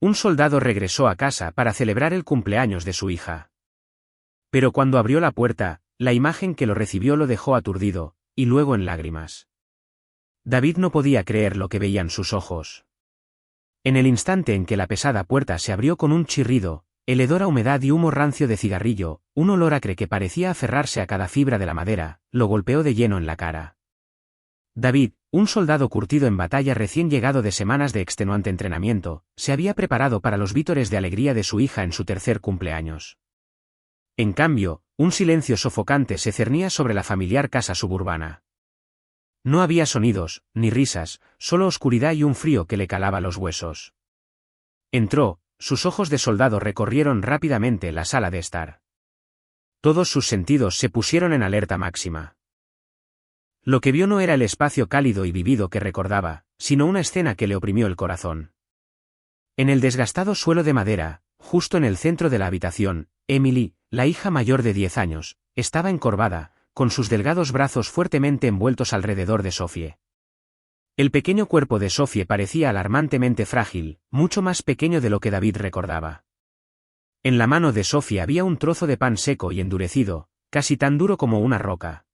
Un soldado regresó a casa para celebrar el cumpleaños de su hija. Pero cuando abrió la puerta, la imagen que lo recibió lo dejó aturdido, y luego en lágrimas. David no podía creer lo que veían sus ojos. En el instante en que la pesada puerta se abrió con un chirrido, el hedor a humedad y humo rancio de cigarrillo, un olor acre que parecía aferrarse a cada fibra de la madera, lo golpeó de lleno en la cara. David, un soldado curtido en batalla recién llegado de semanas de extenuante entrenamiento, se había preparado para los vítores de alegría de su hija en su tercer cumpleaños. En cambio, un silencio sofocante se cernía sobre la familiar casa suburbana. No había sonidos, ni risas, solo oscuridad y un frío que le calaba los huesos. Entró, sus ojos de soldado recorrieron rápidamente la sala de estar. Todos sus sentidos se pusieron en alerta máxima. Lo que vio no era el espacio cálido y vivido que recordaba, sino una escena que le oprimió el corazón. En el desgastado suelo de madera, justo en el centro de la habitación, Emily, la hija mayor de 10 años, estaba encorvada, con sus delgados brazos fuertemente envueltos alrededor de Sophie. El pequeño cuerpo de Sophie parecía alarmantemente frágil, mucho más pequeño de lo que David recordaba. En la mano de Sophie había un trozo de pan seco y endurecido, casi tan duro como una roca.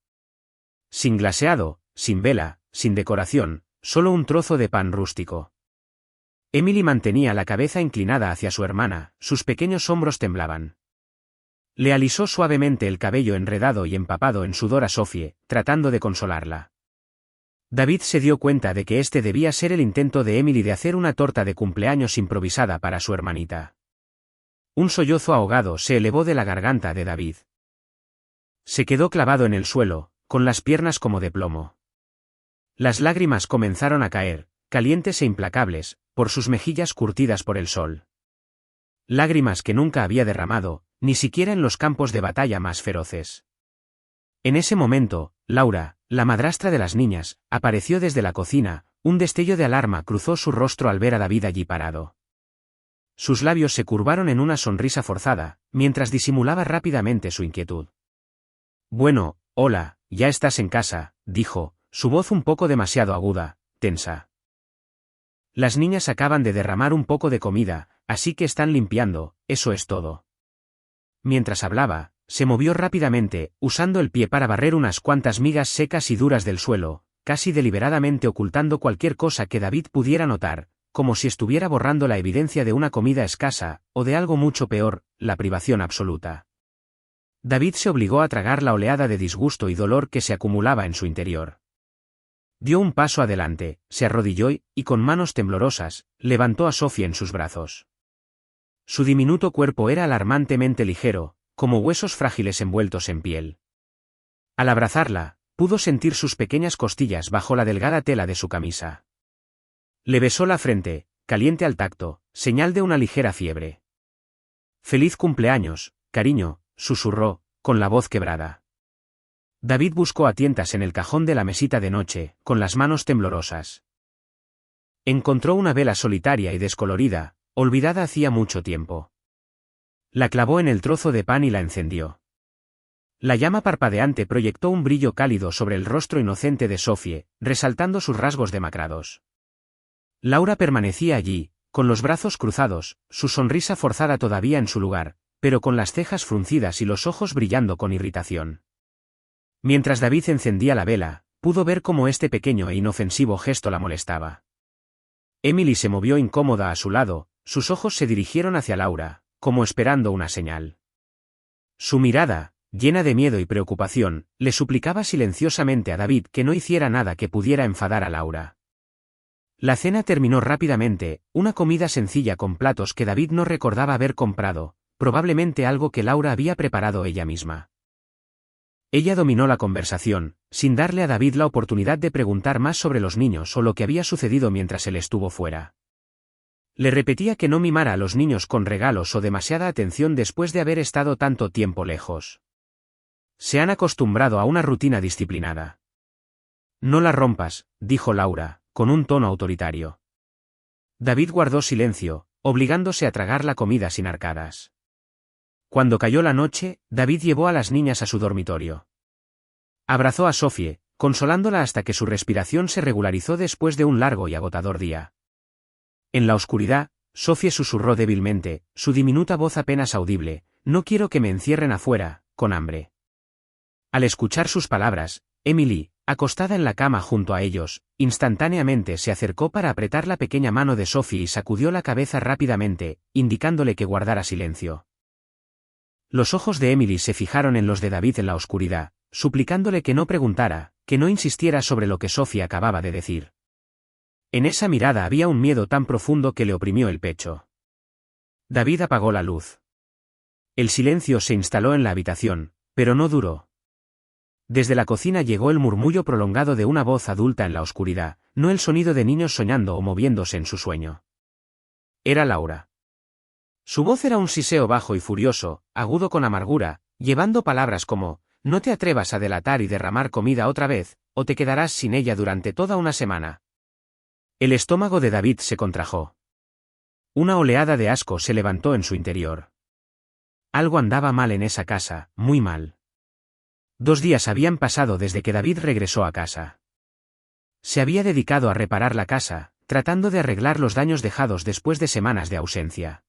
Sin glaseado, sin vela, sin decoración, solo un trozo de pan rústico. Emily mantenía la cabeza inclinada hacia su hermana, sus pequeños hombros temblaban. Le alisó suavemente el cabello enredado y empapado en sudor a Sophie, tratando de consolarla. David se dio cuenta de que este debía ser el intento de Emily de hacer una torta de cumpleaños improvisada para su hermanita. Un sollozo ahogado se elevó de la garganta de David. Se quedó clavado en el suelo, con las piernas como de plomo. Las lágrimas comenzaron a caer, calientes e implacables, por sus mejillas curtidas por el sol. Lágrimas que nunca había derramado, ni siquiera en los campos de batalla más feroces. En ese momento, Laura, la madrastra de las niñas, apareció desde la cocina, un destello de alarma cruzó su rostro al ver a David allí parado. Sus labios se curvaron en una sonrisa forzada, mientras disimulaba rápidamente su inquietud. Bueno, hola, ya estás en casa, dijo, su voz un poco demasiado aguda, tensa. Las niñas acaban de derramar un poco de comida, así que están limpiando, eso es todo. Mientras hablaba, se movió rápidamente, usando el pie para barrer unas cuantas migas secas y duras del suelo, casi deliberadamente ocultando cualquier cosa que David pudiera notar, como si estuviera borrando la evidencia de una comida escasa, o de algo mucho peor, la privación absoluta. David se obligó a tragar la oleada de disgusto y dolor que se acumulaba en su interior. Dio un paso adelante, se arrodilló y con manos temblorosas, levantó a Sophie en sus brazos. Su diminuto cuerpo era alarmantemente ligero, como huesos frágiles envueltos en piel. Al abrazarla, pudo sentir sus pequeñas costillas bajo la delgada tela de su camisa. Le besó la frente, caliente al tacto, señal de una ligera fiebre. «Feliz cumpleaños, cariño», susurró, con la voz quebrada. David buscó a tientas en el cajón de la mesita de noche, con las manos temblorosas. Encontró una vela solitaria y descolorida, olvidada hacía mucho tiempo. La clavó en el trozo de pan y la encendió. La llama parpadeante proyectó un brillo cálido sobre el rostro inocente de Sophie, resaltando sus rasgos demacrados. Laura permanecía allí, con los brazos cruzados, su sonrisa forzada todavía en su lugar, pero con las cejas fruncidas y los ojos brillando con irritación. Mientras David encendía la vela, pudo ver cómo este pequeño e inofensivo gesto la molestaba. Emily se movió incómoda a su lado, sus ojos se dirigieron hacia Laura, como esperando una señal. Su mirada, llena de miedo y preocupación, le suplicaba silenciosamente a David que no hiciera nada que pudiera enfadar a Laura. La cena terminó rápidamente, una comida sencilla con platos que David no recordaba haber comprado, probablemente algo que Laura había preparado ella misma. Ella dominó la conversación, sin darle a David la oportunidad de preguntar más sobre los niños o lo que había sucedido mientras él estuvo fuera. Le repetía que no mimara a los niños con regalos o demasiada atención después de haber estado tanto tiempo lejos. Se han acostumbrado a una rutina disciplinada. No la rompas, dijo Laura, con un tono autoritario. David guardó silencio, obligándose a tragar la comida sin arcadas. Cuando cayó la noche, David llevó a las niñas a su dormitorio. Abrazó a Sophie, consolándola hasta que su respiración se regularizó después de un largo y agotador día. En la oscuridad, Sophie susurró débilmente, su diminuta voz apenas audible, no quiero que me encierren afuera, con hambre. Al escuchar sus palabras, Emily, acostada en la cama junto a ellos, instantáneamente se acercó para apretar la pequeña mano de Sophie y sacudió la cabeza rápidamente, indicándole que guardara silencio. Los ojos de Emily se fijaron en los de David en la oscuridad, suplicándole que no preguntara, que no insistiera sobre lo que Sophie acababa de decir. En esa mirada había un miedo tan profundo que le oprimió el pecho. David apagó la luz. El silencio se instaló en la habitación, pero no duró. Desde la cocina llegó el murmullo prolongado de una voz adulta en la oscuridad, no el sonido de niños soñando o moviéndose en su sueño. Era Laura. Su voz era un siseo bajo y furioso, agudo con amargura, llevando palabras como, no te atrevas a delatar y derramar comida otra vez, o te quedarás sin ella durante toda una semana. El estómago de David se contrajo. Una oleada de asco se levantó en su interior. Algo andaba mal en esa casa, muy mal. 2 días habían pasado desde que David regresó a casa. Se había dedicado a reparar la casa, tratando de arreglar los daños dejados después de semanas de ausencia.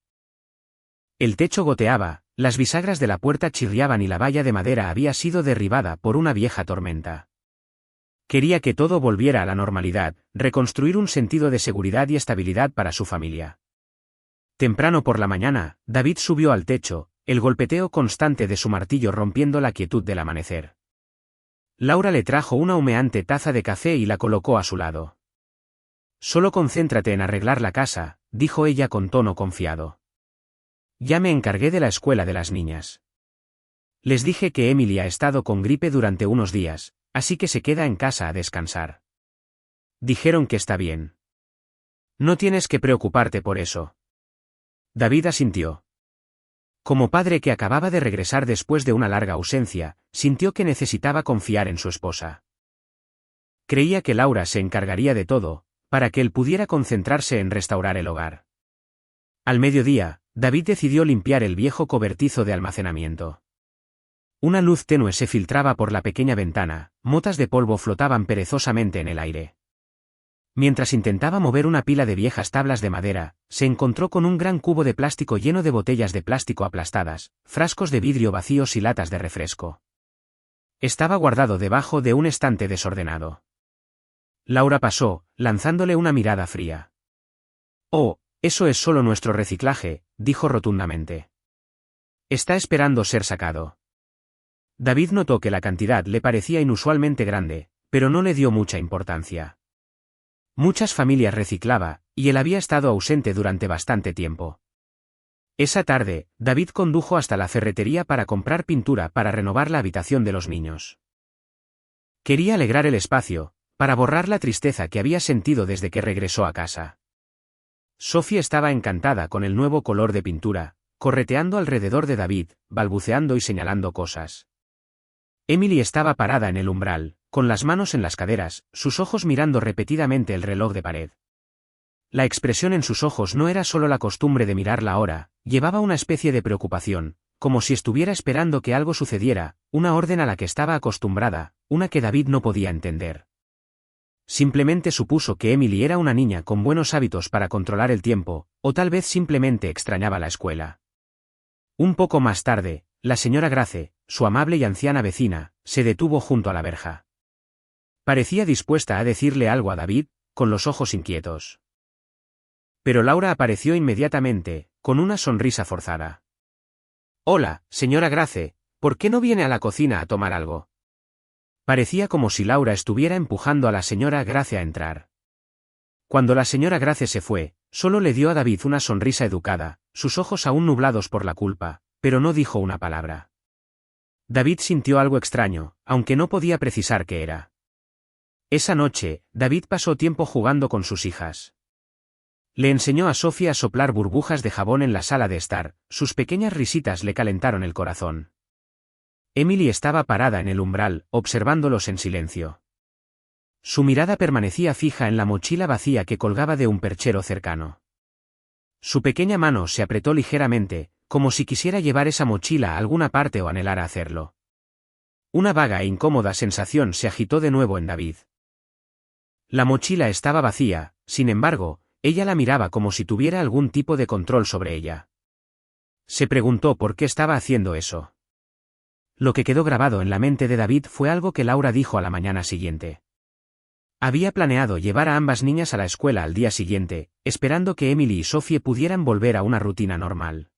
El techo goteaba, las bisagras de la puerta chirriaban y la valla de madera había sido derribada por una vieja tormenta. Quería que todo volviera a la normalidad, reconstruir un sentido de seguridad y estabilidad para su familia. Temprano por la mañana, David subió al techo, el golpeteo constante de su martillo rompiendo la quietud del amanecer. Laura le trajo una humeante taza de café y la colocó a su lado. Solo concéntrate en arreglar la casa, dijo ella con tono confiado. Ya me encargué de la escuela de las niñas. Les dije que Emily ha estado con gripe durante unos días, así que se queda en casa a descansar. Dijeron que está bien. No tienes que preocuparte por eso. David asintió. Como padre que acababa de regresar después de una larga ausencia, sintió que necesitaba confiar en su esposa. Creía que Laura se encargaría de todo, para que él pudiera concentrarse en restaurar el hogar. Al mediodía, David decidió limpiar el viejo cobertizo de almacenamiento. Una luz tenue se filtraba por la pequeña ventana, motas de polvo flotaban perezosamente en el aire. Mientras intentaba mover una pila de viejas tablas de madera, se encontró con un gran cubo de plástico lleno de botellas de plástico aplastadas, frascos de vidrio vacíos y latas de refresco. Estaba guardado debajo de un estante desordenado. Laura pasó, lanzándole una mirada fría. Oh, eso es solo nuestro reciclaje, dijo rotundamente. Está esperando ser sacado. David notó que la cantidad le parecía inusualmente grande, pero no le dio mucha importancia. Muchas familias reciclaba, y él había estado ausente durante bastante tiempo. Esa tarde, David condujo hasta la ferretería para comprar pintura para renovar la habitación de los niños. Quería alegrar el espacio, para borrar la tristeza que había sentido desde que regresó a casa. Sophie estaba encantada con el nuevo color de pintura, correteando alrededor de David, balbuceando y señalando cosas. Emily estaba parada en el umbral, con las manos en las caderas, sus ojos mirando repetidamente el reloj de pared. La expresión en sus ojos no era solo la costumbre de mirar la hora, llevaba una especie de preocupación, como si estuviera esperando que algo sucediera, una orden a la que estaba acostumbrada, una que David no podía entender. Simplemente supuso que Emily era una niña con buenos hábitos para controlar el tiempo, o tal vez simplemente extrañaba la escuela. Un poco más tarde, la señora Grace, su amable y anciana vecina, se detuvo junto a la verja. Parecía dispuesta a decirle algo a David, con los ojos inquietos. Pero Laura apareció inmediatamente, con una sonrisa forzada. «Hola, señora Grace, ¿por qué no viene a la cocina a tomar algo?» Parecía como si Laura estuviera empujando a la señora Grace a entrar. Cuando la señora Grace se fue, solo le dio a David una sonrisa educada, sus ojos aún nublados por la culpa, pero no dijo una palabra. David sintió algo extraño, aunque no podía precisar qué era. Esa noche, David pasó tiempo jugando con sus hijas. Le enseñó a Sophie a soplar burbujas de jabón en la sala de estar, sus pequeñas risitas le calentaron el corazón. Emily estaba parada en el umbral, observándolos en silencio. Su mirada permanecía fija en la mochila vacía que colgaba de un perchero cercano. Su pequeña mano se apretó ligeramente, como si quisiera llevar esa mochila a alguna parte o anhelara hacerlo. Una vaga e incómoda sensación se agitó de nuevo en David. La mochila estaba vacía, sin embargo, ella la miraba como si tuviera algún tipo de control sobre ella. Se preguntó por qué estaba haciendo eso. Lo que quedó grabado en la mente de David fue algo que Laura dijo a la mañana siguiente. Había planeado llevar a ambas niñas a la escuela al día siguiente, esperando que Emily y Sophie pudieran volver a una rutina normal.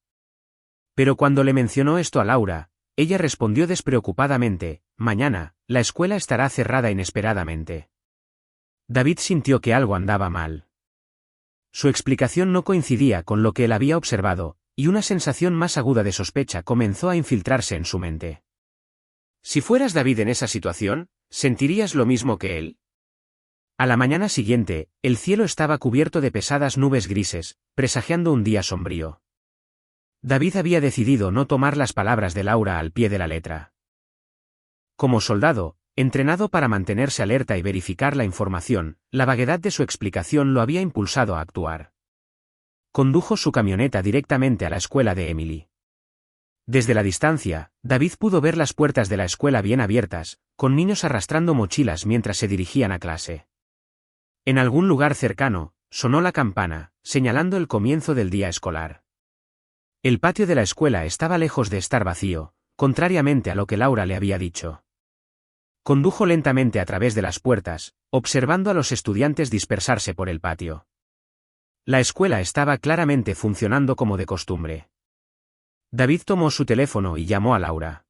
Pero cuando le mencionó esto a Laura, ella respondió despreocupadamente: mañana, la escuela estará cerrada inesperadamente. David sintió que algo andaba mal. Su explicación no coincidía con lo que él había observado, y una sensación más aguda de sospecha comenzó a infiltrarse en su mente. Si fueras David en esa situación, ¿sentirías lo mismo que él? A la mañana siguiente, el cielo estaba cubierto de pesadas nubes grises, presagiando un día sombrío. David había decidido no tomar las palabras de Laura al pie de la letra. Como soldado, entrenado para mantenerse alerta y verificar la información, la vaguedad de su explicación lo había impulsado a actuar. Condujo su camioneta directamente a la escuela de Emily. Desde la distancia, David pudo ver las puertas de la escuela bien abiertas, con niños arrastrando mochilas mientras se dirigían a clase. En algún lugar cercano, sonó la campana, señalando el comienzo del día escolar. El patio de la escuela estaba lejos de estar vacío, contrariamente a lo que Laura le había dicho. Condujo lentamente a través de las puertas, observando a los estudiantes dispersarse por el patio. La escuela estaba claramente funcionando como de costumbre. David tomó su teléfono y llamó a Laura.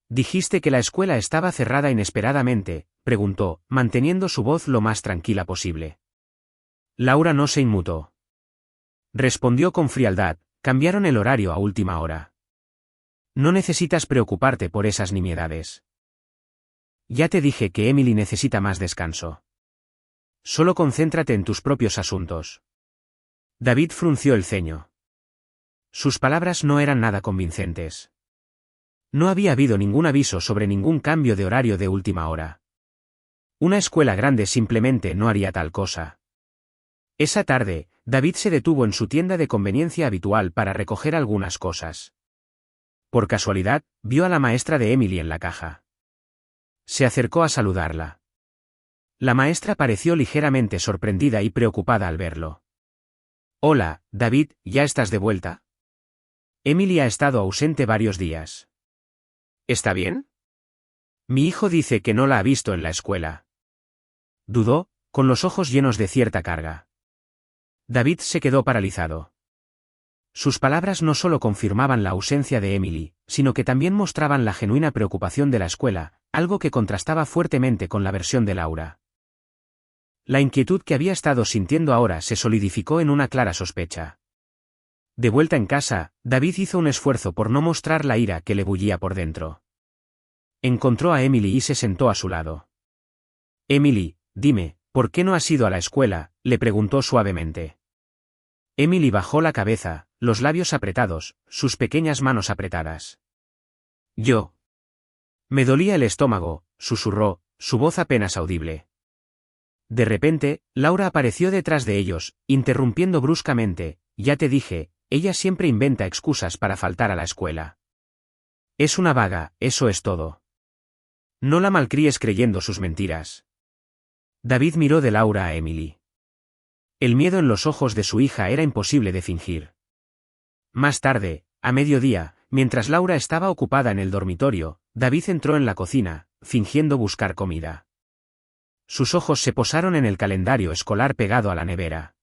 «Dijiste que la escuela estaba cerrada inesperadamente», preguntó, manteniendo su voz lo más tranquila posible. Laura no se inmutó. Respondió con frialdad: «Cambiaron el horario a última hora. No necesitas preocuparte por esas nimiedades. Ya te dije que Emily necesita más descanso. Solo concéntrate en tus propios asuntos». David frunció el ceño. Sus palabras no eran nada convincentes. No había habido ningún aviso sobre ningún cambio de horario de última hora. Una escuela grande simplemente no haría tal cosa. Esa tarde, David se detuvo en su tienda de conveniencia habitual para recoger algunas cosas. Por casualidad, vio a la maestra de Emily en la caja. Se acercó a saludarla. La maestra pareció ligeramente sorprendida y preocupada al verlo. «Hola, David, ¿ya estás de vuelta? Emily ha estado ausente varios días. ¿Está bien? Mi hijo dice que no la ha visto en la escuela». Dudó, con los ojos llenos de cierta carga. David se quedó paralizado. Sus palabras no solo confirmaban la ausencia de Emily, sino que también mostraban la genuina preocupación de la escuela, algo que contrastaba fuertemente con la versión de Laura. La inquietud que había estado sintiendo ahora se solidificó en una clara sospecha. De vuelta en casa, David hizo un esfuerzo por no mostrar la ira que le bullía por dentro. Encontró a Emily y se sentó a su lado. «Emily, dime, ¿por qué no has ido a la escuela?», le preguntó suavemente. Emily bajó la cabeza, los labios apretados, sus pequeñas manos apretadas. «Yo. Me dolía el estómago», susurró, su voz apenas audible. De repente, Laura apareció detrás de ellos, interrumpiendo bruscamente: «Ya te dije, ella siempre inventa excusas para faltar a la escuela. Es una vaga, eso es todo. No la malcríes creyendo sus mentiras». David miró de Laura a Emily. El miedo en los ojos de su hija era imposible de fingir. Más tarde, a mediodía, mientras Laura estaba ocupada en el dormitorio, David entró en la cocina, fingiendo buscar comida. Sus ojos se posaron en el calendario escolar pegado a la nevera.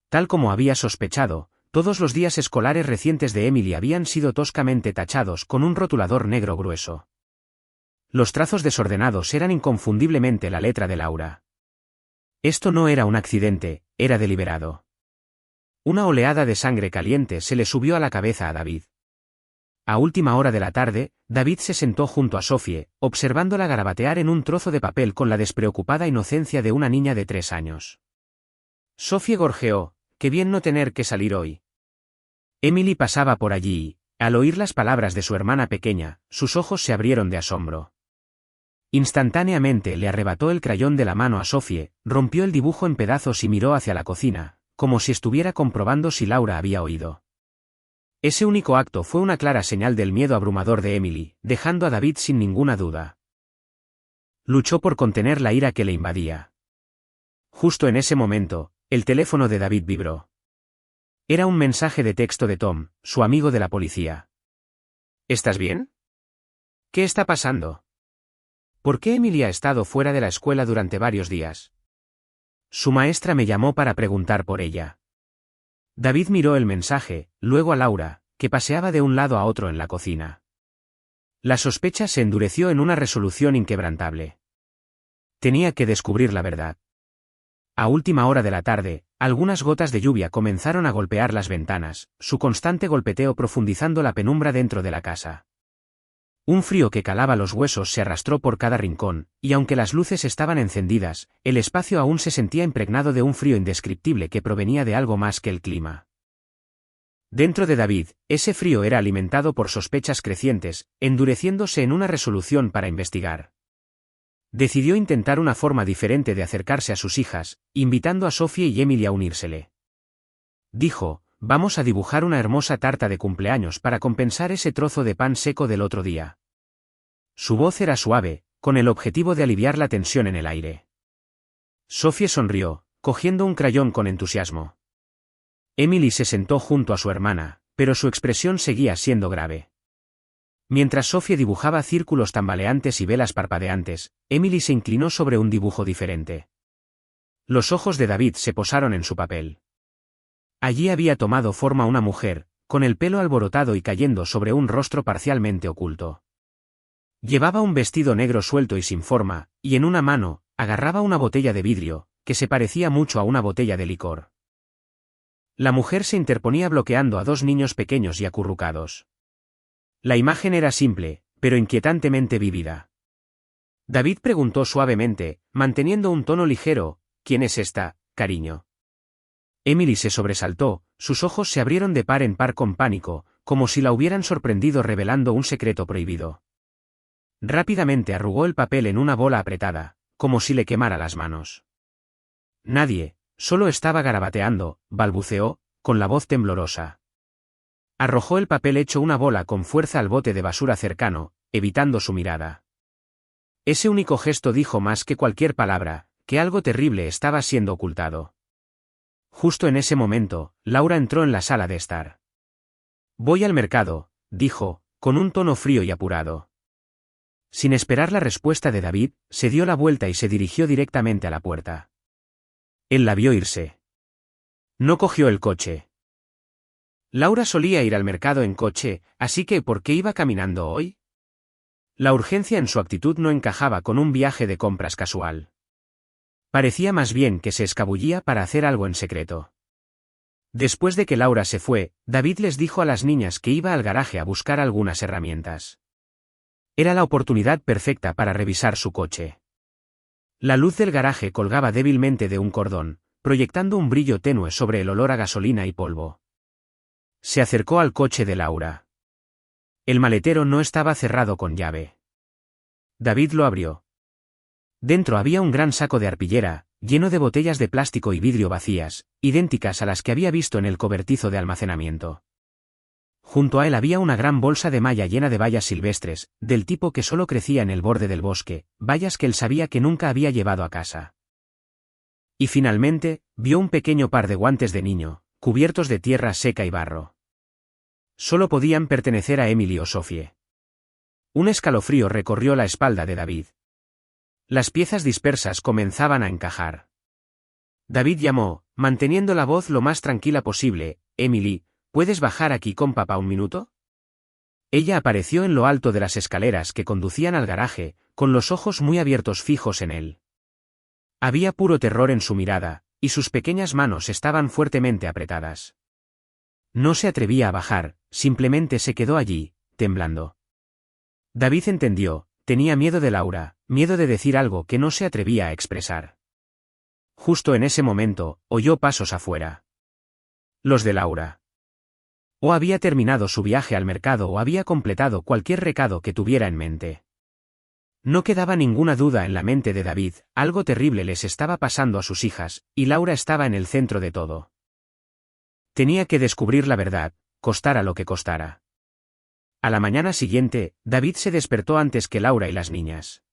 Tal como había sospechado, todos los días escolares recientes de Emily habían sido toscamente tachados con un rotulador negro grueso. Los trazos desordenados eran inconfundiblemente la letra de Laura. Esto no era un accidente, era deliberado. Una oleada de sangre caliente se le subió a la cabeza a David. A última hora de la tarde, David se sentó junto a Sophie, observándola garabatear en un trozo de papel con la despreocupada inocencia de una niña de 3 años. Sophie gorjeó: «Qué bien no tener que salir hoy». Emily pasaba por allí y, al oír las palabras de su hermana pequeña, sus ojos se abrieron de asombro. Instantáneamente le arrebató el crayón de la mano a Sophie, rompió el dibujo en pedazos y miró hacia la cocina, como si estuviera comprobando si Laura había oído. Ese único acto fue una clara señal del miedo abrumador de Emily, dejando a David sin ninguna duda. Luchó por contener la ira que le invadía. Justo en ese momento, El teléfono de David vibró. Era un mensaje de texto de Tom, su amigo de la policía. ¿Estás bien? ¿Qué está pasando? ¿Por qué Emily ha estado fuera de la escuela durante varios días? Su maestra me llamó para preguntar por ella. David miró el mensaje, luego a Laura, que paseaba de un lado a otro en la cocina. La sospecha se endureció en una resolución inquebrantable. Tenía que descubrir la verdad. A última hora de la tarde, algunas gotas de lluvia comenzaron a golpear las ventanas, su constante golpeteo profundizando la penumbra dentro de la casa. Un frío que calaba los huesos se arrastró por cada rincón, y aunque las luces estaban encendidas, el espacio aún se sentía impregnado de un frío indescriptible que provenía de algo más que el clima. Dentro de David, ese frío era alimentado por sospechas crecientes, endureciéndose en una resolución para investigar. Decidió intentar una forma diferente de acercarse a sus hijas, invitando a Sophie y Emily a unírsele. Dijo, vamos a dibujar una hermosa tarta de cumpleaños para compensar ese trozo de pan seco del otro día. Su voz era suave, con el objetivo de aliviar la tensión en el aire. Sophie sonrió, cogiendo un crayón con entusiasmo. Emily se sentó junto a su hermana, pero su expresión seguía siendo grave. Mientras Sophie dibujaba círculos tambaleantes y velas parpadeantes, Emily se inclinó sobre un dibujo diferente. Los ojos de David se posaron en su papel. Allí había tomado forma una mujer, con el pelo alborotado y cayendo sobre un rostro parcialmente oculto. Llevaba un vestido negro suelto y sin forma, y en una mano, agarraba una botella de vidrio, que se parecía mucho a una botella de licor. La mujer se interponía bloqueando a dos niños pequeños y acurrucados. La imagen era simple, pero inquietantemente vívida. David preguntó suavemente, manteniendo un tono ligero, ¿quién es esta, cariño? Emily se sobresaltó, sus ojos se abrieron de par en par con pánico, como si la hubieran sorprendido revelando un secreto prohibido. Rápidamente arrugó el papel en una bola apretada, como si le quemara las manos. Nadie, solo estaba garabateando, balbuceó, con la voz temblorosa. Arrojó el papel hecho una bola con fuerza al bote de basura cercano, evitando su mirada. Ese único gesto dijo más que cualquier palabra, que algo terrible estaba siendo ocultado. Justo en ese momento, Laura entró en la sala de estar. Voy al mercado, dijo, con un tono frío y apurado. Sin esperar la respuesta de David, se dio la vuelta y se dirigió directamente a la puerta. Él la vio irse. No cogió el coche. Laura solía ir al mercado en coche, así que ¿por qué iba caminando hoy? La urgencia en su actitud no encajaba con un viaje de compras casual. Parecía más bien que se escabullía para hacer algo en secreto. Después de que Laura se fue, David les dijo a las niñas que iba al garaje a buscar algunas herramientas. Era la oportunidad perfecta para revisar su coche. La luz del garaje colgaba débilmente de un cordón, proyectando un brillo tenue sobre el olor a gasolina y polvo. Se acercó al coche de Laura. El maletero no estaba cerrado con llave. David lo abrió. Dentro había un gran saco de arpillera, lleno de botellas de plástico y vidrio vacías, idénticas a las que había visto en el cobertizo de almacenamiento. Junto a él había una gran bolsa de malla llena de bayas silvestres, del tipo que solo crecía en el borde del bosque, bayas que él sabía que nunca había llevado a casa. Y finalmente, vio un pequeño par de guantes de niño, cubiertos de tierra seca y barro. Solo podían pertenecer a Emily o Sophie. Un escalofrío recorrió la espalda de David. Las piezas dispersas comenzaban a encajar. David llamó, manteniendo la voz lo más tranquila posible, Emily, ¿puedes bajar aquí con papá un minuto? Ella apareció en lo alto de las escaleras que conducían al garaje, con los ojos muy abiertos fijos en él. Había puro terror en su mirada, y sus pequeñas manos estaban fuertemente apretadas. No se atrevía a bajar, simplemente se quedó allí, temblando. David entendió, tenía miedo de Laura, miedo de decir algo que no se atrevía a expresar. Justo en ese momento, oyó pasos afuera. Los de Laura. O había terminado su viaje al mercado o había completado cualquier recado que tuviera en mente. No quedaba ninguna duda en la mente de David, algo terrible les estaba pasando a sus hijas, y Laura estaba en el centro de todo. Tenía que descubrir la verdad, costara lo que costara. A la mañana siguiente, David se despertó antes que Laura y las niñas.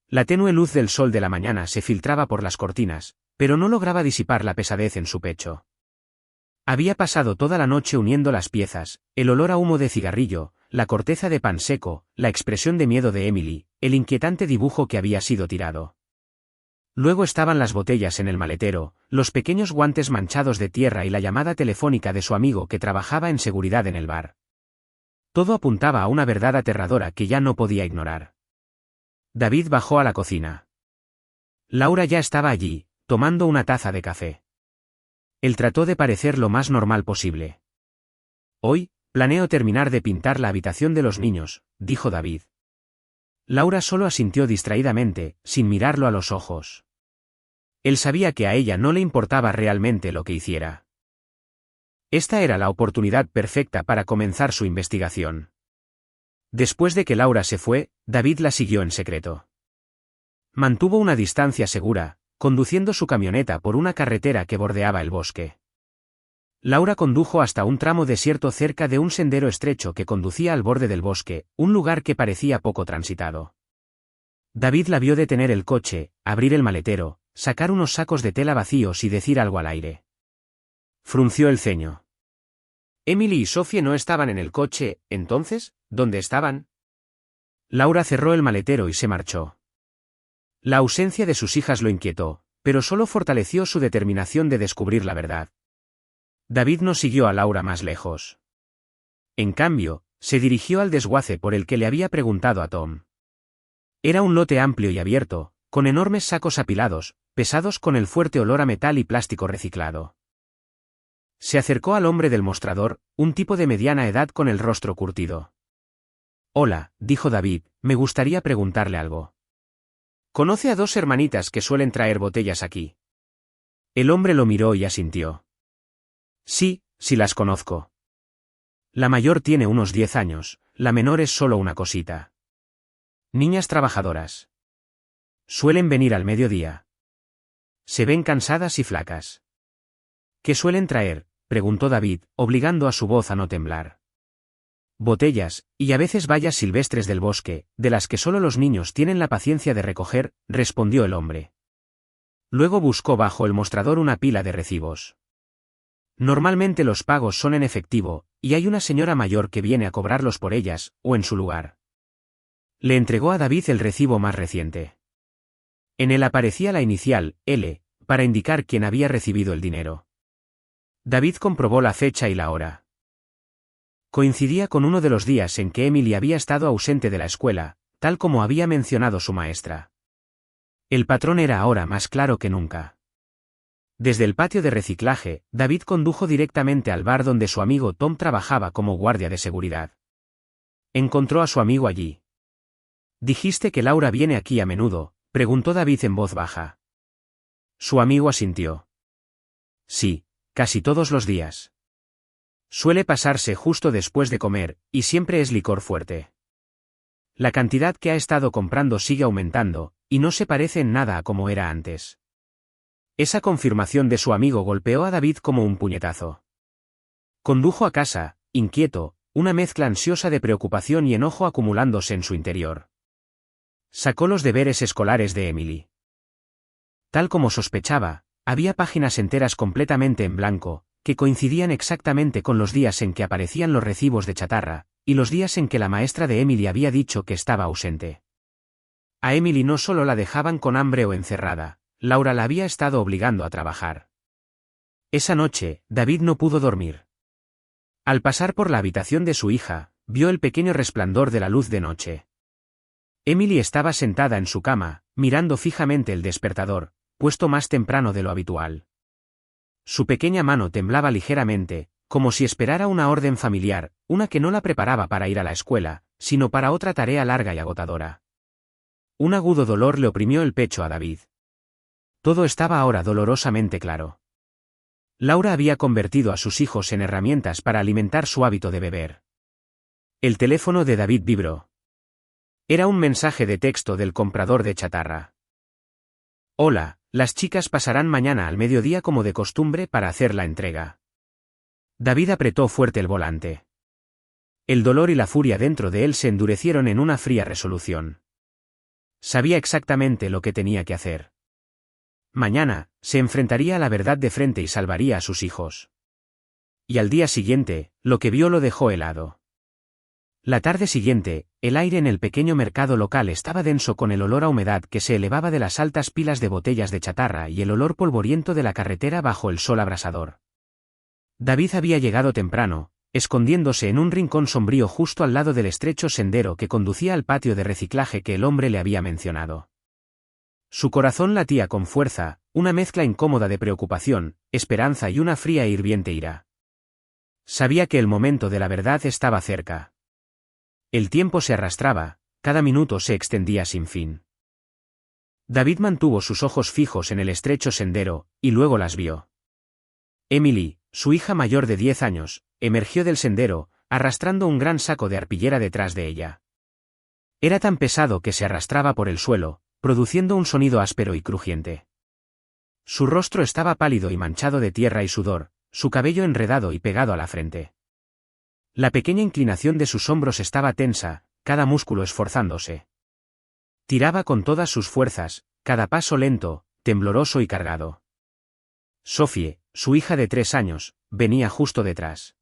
La tenue luz del sol de la mañana se filtraba por las cortinas, pero no lograba disipar la pesadez en su pecho. Había pasado toda la noche uniendo las piezas, el olor a humo de cigarrillo, la corteza de pan seco, la expresión de miedo de Emily, el inquietante dibujo que había sido tirado. Luego estaban las botellas en el maletero, los pequeños guantes manchados de tierra y la llamada telefónica de su amigo que trabajaba en seguridad en el bar. Todo apuntaba a una verdad aterradora que ya no podía ignorar. David bajó a la cocina. Laura ya estaba allí, tomando una taza de café. Él trató de parecer lo más normal posible. Hoy, planeo terminar de pintar la habitación de los niños, dijo David. Laura solo asintió distraídamente, sin mirarlo a los ojos. Él sabía que a ella no le importaba realmente lo que hiciera. Esta era la oportunidad perfecta para comenzar su investigación. Después de que Laura se fue, David la siguió en secreto. Mantuvo una distancia segura, conduciendo su camioneta por una carretera que bordeaba el bosque. Laura condujo hasta un tramo desierto cerca de un sendero estrecho que conducía al borde del bosque, un lugar que parecía poco transitado. David la vio detener el coche, abrir el maletero, sacar unos sacos de tela vacíos y decir algo al aire. Frunció el ceño. Emily y Sophie no estaban en el coche, entonces, ¿dónde estaban? Laura cerró el maletero y se marchó. La ausencia de sus hijas lo inquietó, pero solo fortaleció su determinación de descubrir la verdad. David no siguió a Laura más lejos. En cambio, se dirigió al desguace por el que le había preguntado a Tom. Era un lote amplio y abierto, con enormes sacos apilados, pesados con el fuerte olor a metal y plástico reciclado. Se acercó al hombre del mostrador, un tipo de mediana edad con el rostro curtido. Hola, dijo David, me gustaría preguntarle algo. ¿Conoce a dos hermanitas que suelen traer botellas aquí? El hombre lo miró y asintió. Sí, sí las conozco. La mayor tiene unos 10 años, la menor es solo una cosita. Niñas trabajadoras. Suelen venir al mediodía. Se ven cansadas y flacas. ¿Qué suelen traer?, preguntó David, obligando a su voz a no temblar. Botellas, y a veces bayas silvestres del bosque, de las que solo los niños tienen la paciencia de recoger, respondió el hombre. Luego buscó bajo el mostrador una pila de recibos. Normalmente los pagos son en efectivo, y hay una señora mayor que viene a cobrarlos por ellas, o en su lugar. Le entregó a David el recibo más reciente. En él aparecía la inicial, L, para indicar quién había recibido el dinero. David comprobó la fecha y la hora. Coincidía con uno de los días en que Emily había estado ausente de la escuela, tal como había mencionado su maestra. El patrón era ahora más claro que nunca. Desde el patio de reciclaje, David condujo directamente al bar donde su amigo Tom trabajaba como guardia de seguridad. Encontró a su amigo allí. «¿Dijiste que Laura viene aquí a menudo?», preguntó David en voz baja. Su amigo asintió. «Sí, casi todos los días. Suele pasarse justo después de comer, y siempre es licor fuerte. La cantidad que ha estado comprando sigue aumentando, y no se parece en nada a como era antes». Esa confirmación de su amigo golpeó a David como un puñetazo. Condujo a casa, inquieto, una mezcla ansiosa de preocupación y enojo acumulándose en su interior. Sacó los deberes escolares de Emily. Tal como sospechaba, había páginas enteras completamente en blanco, que coincidían exactamente con los días en que aparecían los recibos de chatarra, y los días en que la maestra de Emily había dicho que estaba ausente. A Emily no solo la dejaban con hambre o encerrada, Laura la había estado obligando a trabajar. Esa noche, David no pudo dormir. Al pasar por la habitación de su hija, vio el pequeño resplandor de la luz de noche. Emily estaba sentada en su cama, mirando fijamente el despertador, puesto más temprano de lo habitual. Su pequeña mano temblaba ligeramente, como si esperara una orden familiar, una que no la preparaba para ir a la escuela, sino para otra tarea larga y agotadora. Un agudo dolor le oprimió el pecho a David. Todo estaba ahora dolorosamente claro. Laura había convertido a sus hijos en herramientas para alimentar su hábito de beber. El teléfono de David vibró. Era un mensaje de texto del comprador de chatarra. «Hola, las chicas pasarán mañana al mediodía como de costumbre para hacer la entrega». David apretó fuerte el volante. El dolor y la furia dentro de él se endurecieron en una fría resolución. Sabía exactamente lo que tenía que hacer. Mañana, se enfrentaría a la verdad de frente y salvaría a sus hijos. Y al día siguiente, lo que vio lo dejó helado. La tarde siguiente, el aire en el pequeño mercado local estaba denso con el olor a humedad que se elevaba de las altas pilas de botellas de chatarra y el olor polvoriento de la carretera bajo el sol abrasador. David había llegado temprano, escondiéndose en un rincón sombrío justo al lado del estrecho sendero que conducía al patio de reciclaje que el hombre le había mencionado. Su corazón latía con fuerza, una mezcla incómoda de preocupación, esperanza y una fría e hirviente ira. Sabía que el momento de la verdad estaba cerca. El tiempo se arrastraba, cada minuto se extendía sin fin. David mantuvo sus ojos fijos en el estrecho sendero, y luego las vio. Emily, su hija mayor de 10 años, emergió del sendero, arrastrando un gran saco de arpillera detrás de ella. Era tan pesado que se arrastraba por el suelo, produciendo un sonido áspero y crujiente. Su rostro estaba pálido y manchado de tierra y sudor, su cabello enredado y pegado a la frente. La pequeña inclinación de sus hombros estaba tensa, cada músculo esforzándose. Tiraba con todas sus fuerzas, cada paso lento, tembloroso y cargado. Sophie, su hija de 3 años, venía justo detrás.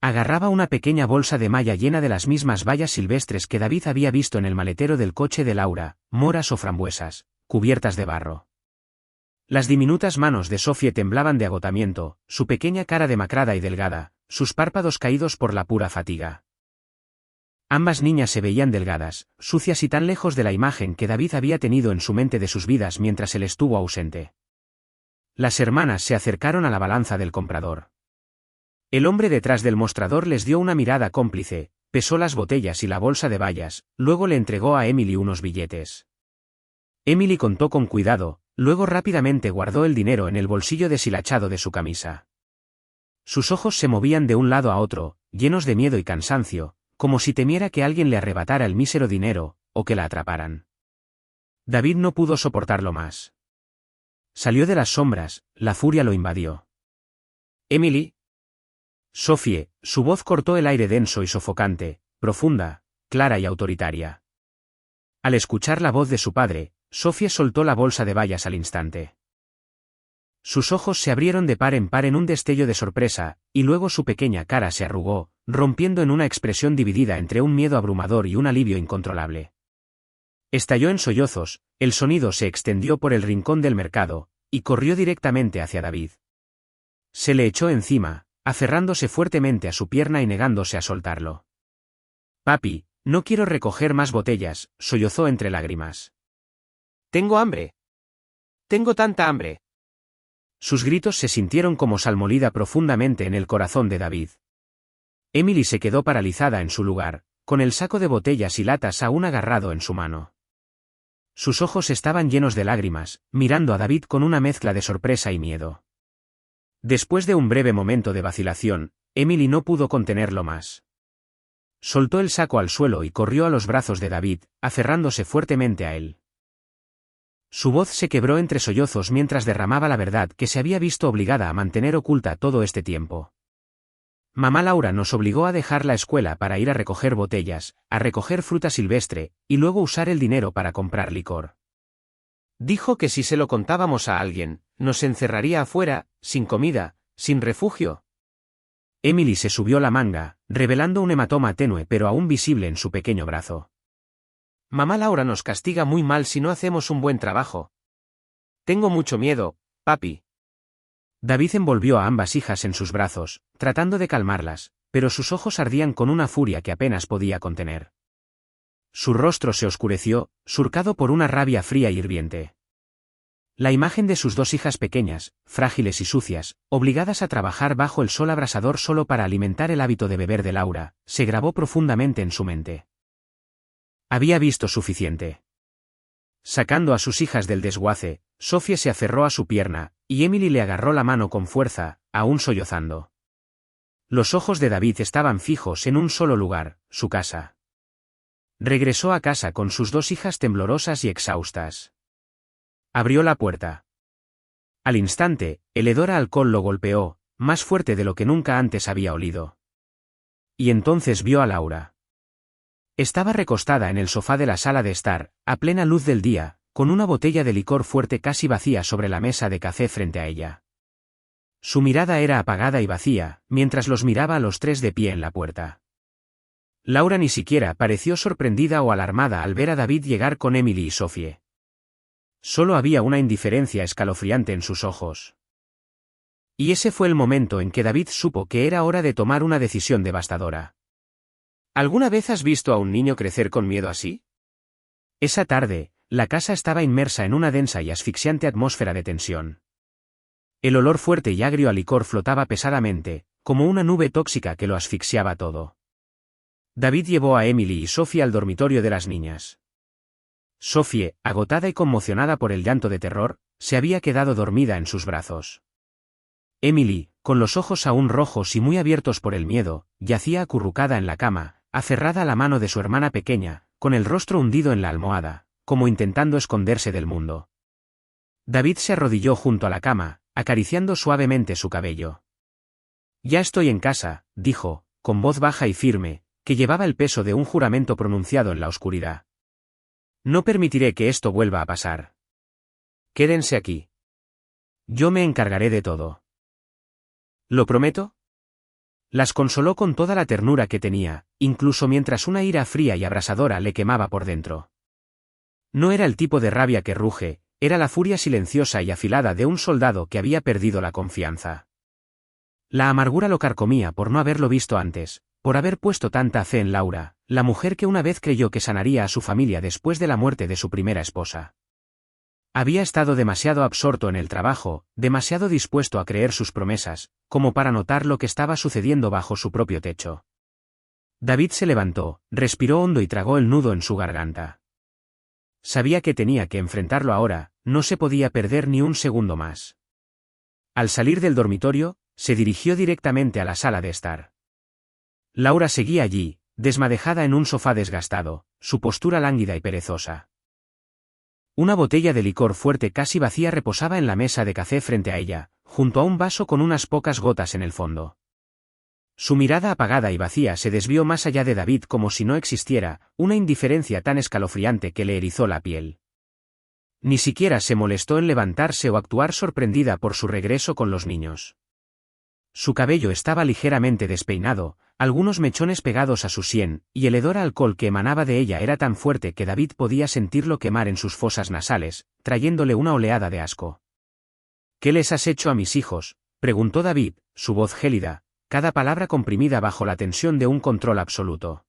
Agarraba una pequeña bolsa de malla llena de las mismas bayas silvestres que David había visto en el maletero del coche de Laura, moras o frambuesas, cubiertas de barro. Las diminutas manos de Sophie temblaban de agotamiento, su pequeña cara demacrada y delgada, sus párpados caídos por la pura fatiga. Ambas niñas se veían delgadas, sucias y tan lejos de la imagen que David había tenido en su mente de sus vidas mientras él estuvo ausente. Las hermanas se acercaron a la balanza del comprador. El hombre detrás del mostrador les dio una mirada cómplice, pesó las botellas y la bolsa de bayas, luego le entregó a Emily unos billetes. Emily contó con cuidado, luego rápidamente guardó el dinero en el bolsillo deshilachado de su camisa. Sus ojos se movían de un lado a otro, llenos de miedo y cansancio, como si temiera que alguien le arrebatara el mísero dinero, o que la atraparan. David no pudo soportarlo más. Salió de las sombras, la furia lo invadió. «Emily». Sophie, su voz cortó el aire denso y sofocante, profunda, clara y autoritaria. Al escuchar la voz de su padre, Sophie soltó la bolsa de bayas al instante. Sus ojos se abrieron de par en un destello de sorpresa, y luego su pequeña cara se arrugó, rompiendo en una expresión dividida entre un miedo abrumador y un alivio incontrolable. Estalló en sollozos, el sonido se extendió por el rincón del mercado, y corrió directamente hacia David. Se le echó encima, aferrándose fuertemente a su pierna y negándose a soltarlo. «Papi, no quiero recoger más botellas», sollozó entre lágrimas. «Tengo hambre. Tengo tanta hambre». Sus gritos se sintieron como sal molida profundamente en el corazón de David. Emily se quedó paralizada en su lugar, con el saco de botellas y latas aún agarrado en su mano. Sus ojos estaban llenos de lágrimas, mirando a David con una mezcla de sorpresa y miedo. Después de un breve momento de vacilación, Emily no pudo contenerlo más. Soltó el saco al suelo y corrió a los brazos de David, aferrándose fuertemente a él. Su voz se quebró entre sollozos mientras derramaba la verdad que se había visto obligada a mantener oculta todo este tiempo. Mamá Laura nos obligó a dejar la escuela para ir a recoger botellas, a recoger fruta silvestre, y luego usar el dinero para comprar licor. Dijo que si se lo contábamos a alguien, nos encerraría afuera, sin comida, sin refugio. Emily se subió la manga, revelando un hematoma tenue pero aún visible en su pequeño brazo. Mamá Laura nos castiga muy mal si no hacemos un buen trabajo. Tengo mucho miedo, papi. David envolvió a ambas hijas en sus brazos, tratando de calmarlas, pero sus ojos ardían con una furia que apenas podía contener. Su rostro se oscureció, surcado por una rabia fría y hirviente. La imagen de sus 2 hijas pequeñas, frágiles y sucias, obligadas a trabajar bajo el sol abrasador solo para alimentar el hábito de beber de Laura, se grabó profundamente en su mente. Había visto suficiente. Sacando a sus hijas del desguace, Sophie se aferró a su pierna, y Emily le agarró la mano con fuerza, aún sollozando. Los ojos de David estaban fijos en un solo lugar, su casa. Regresó a casa con sus 2 hijas temblorosas y exhaustas. Abrió la puerta. Al instante, el hedor a alcohol lo golpeó, más fuerte de lo que nunca antes había olido. Y entonces vio a Laura. Estaba recostada en el sofá de la sala de estar, a plena luz del día, con una botella de licor fuerte casi vacía sobre la mesa de café frente a ella. Su mirada era apagada y vacía, mientras los miraba a los tres de pie en la puerta. Laura ni siquiera pareció sorprendida o alarmada al ver a David llegar con Emily y Sophie. Solo había una indiferencia escalofriante en sus ojos. Y ese fue el momento en que David supo que era hora de tomar una decisión devastadora. ¿Alguna vez has visto a un niño crecer con miedo así? Esa tarde, la casa estaba inmersa en una densa y asfixiante atmósfera de tensión. El olor fuerte y agrio a licor flotaba pesadamente, como una nube tóxica que lo asfixiaba todo. David llevó a Emily y Sophie al dormitorio de las niñas. Sophie, agotada y conmocionada por el llanto de terror, se había quedado dormida en sus brazos. Emily, con los ojos aún rojos y muy abiertos por el miedo, yacía acurrucada en la cama, aferrada a la mano de su hermana pequeña, con el rostro hundido en la almohada, como intentando esconderse del mundo. David se arrodilló junto a la cama, acariciando suavemente su cabello. «Ya estoy en casa», dijo, con voz baja y firme, que llevaba el peso de un juramento pronunciado en la oscuridad. «No permitiré que esto vuelva a pasar. Quédense aquí. Yo me encargaré de todo». «¿Lo prometo?». Las consoló con toda la ternura que tenía, incluso mientras una ira fría y abrasadora le quemaba por dentro. No era el tipo de rabia que ruge, era la furia silenciosa y afilada de un soldado que había perdido la confianza. La amargura lo carcomía por no haberlo visto antes, por haber puesto tanta fe en Laura, la mujer que una vez creyó que sanaría a su familia después de la muerte de su primera esposa. Había estado demasiado absorto en el trabajo, demasiado dispuesto a creer sus promesas, como para notar lo que estaba sucediendo bajo su propio techo. David se levantó, respiró hondo y tragó el nudo en su garganta. Sabía que tenía que enfrentarlo ahora, no se podía perder ni un segundo más. Al salir del dormitorio, se dirigió directamente a la sala de estar. Laura seguía allí, desmadejada en un sofá desgastado, su postura lánguida y perezosa. Una botella de licor fuerte casi vacía reposaba en la mesa de café frente a ella, junto a un vaso con unas pocas gotas en el fondo. Su mirada apagada y vacía se desvió más allá de David como si no existiera, una indiferencia tan escalofriante que le erizó la piel. Ni siquiera se molestó en levantarse o actuar sorprendida por su regreso con los niños. Su cabello estaba ligeramente despeinado, algunos mechones pegados a su sien, y el hedor a alcohol que emanaba de ella era tan fuerte que David podía sentirlo quemar en sus fosas nasales, trayéndole una oleada de asco. «¿Qué les has hecho a mis hijos?», preguntó David, su voz gélida, cada palabra comprimida bajo la tensión de un control absoluto.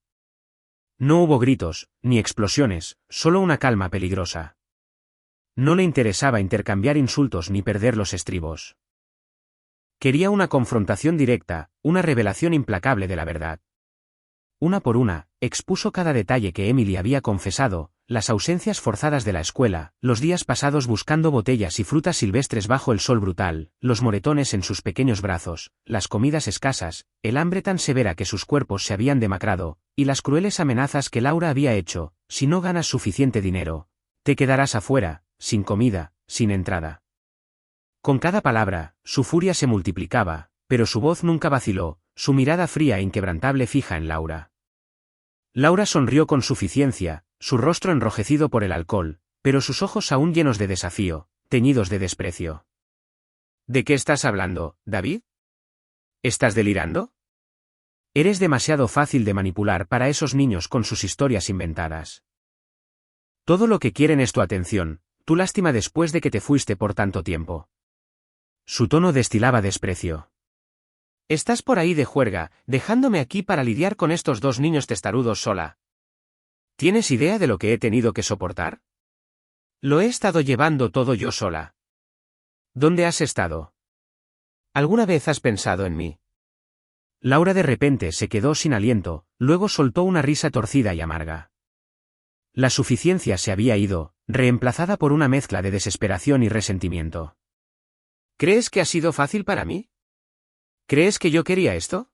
No hubo gritos, ni explosiones, solo una calma peligrosa. No le interesaba intercambiar insultos ni perder los estribos. Quería una confrontación directa, una revelación implacable de la verdad. Una por una, expuso cada detalle que Emily había confesado, las ausencias forzadas de la escuela, los días pasados buscando botellas y frutas silvestres bajo el sol brutal, los moretones en sus pequeños brazos, las comidas escasas, el hambre tan severa que sus cuerpos se habían demacrado, y las crueles amenazas que Laura había hecho: si no ganas suficiente dinero, te quedarás afuera, sin comida, sin entrada. Con cada palabra, su furia se multiplicaba, pero su voz nunca vaciló, su mirada fría e inquebrantable fija en Laura. Laura sonrió con suficiencia, su rostro enrojecido por el alcohol, pero sus ojos aún llenos de desafío, teñidos de desprecio. ¿De qué estás hablando, David? ¿Estás delirando? Eres demasiado fácil de manipular para esos niños con sus historias inventadas. Todo lo que quieren es tu atención, tu lástima después de que te fuiste por tanto tiempo. Su tono destilaba desprecio. Estás por ahí de juerga, dejándome aquí para lidiar con estos dos niños testarudos sola. ¿Tienes idea de lo que he tenido que soportar? Lo he estado llevando todo yo sola. ¿Dónde has estado? ¿Alguna vez has pensado en mí? Laura de repente se quedó sin aliento, luego soltó una risa torcida y amarga. La suficiencia se había ido, reemplazada por una mezcla de desesperación y resentimiento. ¿Crees que ha sido fácil para mí? ¿Crees que yo quería esto?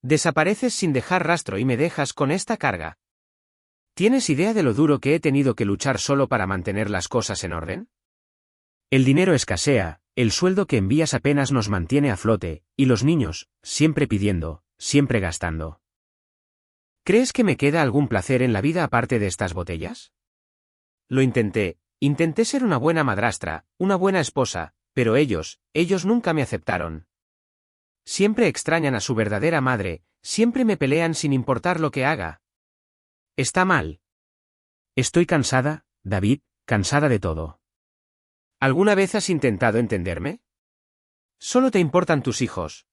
Desapareces sin dejar rastro y me dejas con esta carga. ¿Tienes idea de lo duro que he tenido que luchar solo para mantener las cosas en orden? El dinero escasea, el sueldo que envías apenas nos mantiene a flote, y los niños, siempre pidiendo, siempre gastando. ¿Crees que me queda algún placer en la vida aparte de estas botellas? Lo intenté, Intenté ser una buena madrastra, una buena esposa, pero ellos nunca me aceptaron. Siempre extrañan a su verdadera madre, siempre me pelean sin importar lo que haga. Está mal. Estoy cansada, David, cansada de todo. ¿Alguna vez has intentado entenderme? Solo te importan tus hijos.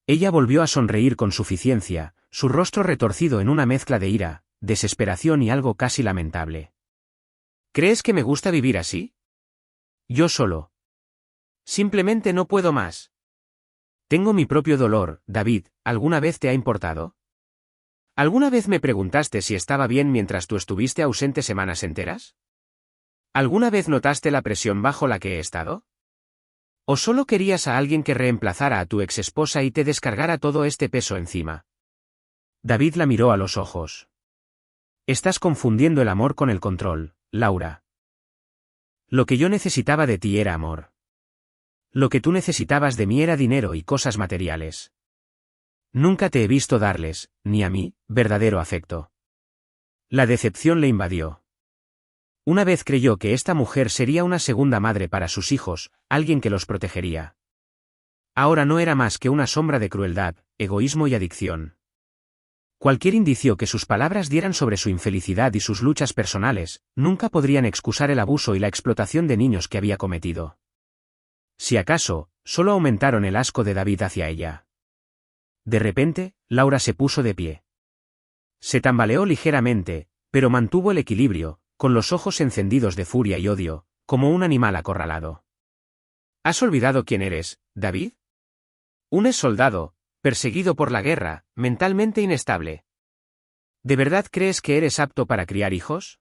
Ella volvió a sonreír con suficiencia, su rostro retorcido en una mezcla de ira, desesperación y algo casi lamentable. ¿Crees que me gusta vivir así? Yo solo. Simplemente no puedo más. Tengo mi propio dolor, David, ¿alguna vez te ha importado? ¿Alguna vez me preguntaste si estaba bien mientras tú estuviste ausente semanas enteras? ¿Alguna vez notaste la presión bajo la que he estado? ¿O solo querías a alguien que reemplazara a tu exesposa y te descargara todo este peso encima? David la miró a los ojos. Estás confundiendo el amor con el control, Laura. Lo que yo necesitaba de ti era amor. Lo que tú necesitabas de mí era dinero y cosas materiales. Nunca te he visto darles, ni a mí, verdadero afecto. La decepción le invadió. Una vez creyó que esta mujer sería una segunda madre para sus hijos, alguien que los protegería. Ahora no era más que una sombra de crueldad, egoísmo y adicción. Cualquier indicio que sus palabras dieran sobre su infelicidad y sus luchas personales, nunca podrían excusar el abuso y la explotación de niños que había cometido. Si acaso, solo aumentaron el asco de David hacia ella. De repente, Laura se puso de pie. Se tambaleó ligeramente, pero mantuvo el equilibrio, con los ojos encendidos de furia y odio, como un animal acorralado. ¿Has olvidado quién eres, David? Un exsoldado, perseguido por la guerra, mentalmente inestable. ¿De verdad crees que eres apto para criar hijos?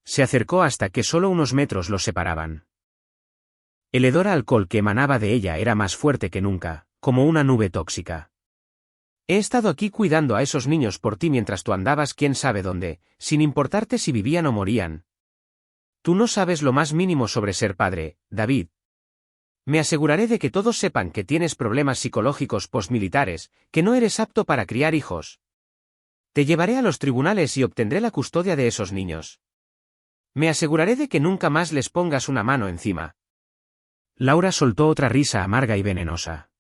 Se acercó hasta que solo unos metros los separaban. El hedor a alcohol que emanaba de ella era más fuerte que nunca, como una nube tóxica. He estado aquí cuidando a esos niños por ti mientras tú andabas quién sabe dónde, sin importarte si vivían o morían. Tú no sabes lo más mínimo sobre ser padre, David. Me aseguraré de que todos sepan que tienes problemas psicológicos postmilitares, que no eres apto para criar hijos. Te llevaré a los tribunales y obtendré la custodia de esos niños. Me aseguraré de que nunca más les pongas una mano encima. Laura soltó otra risa amarga y venenosa.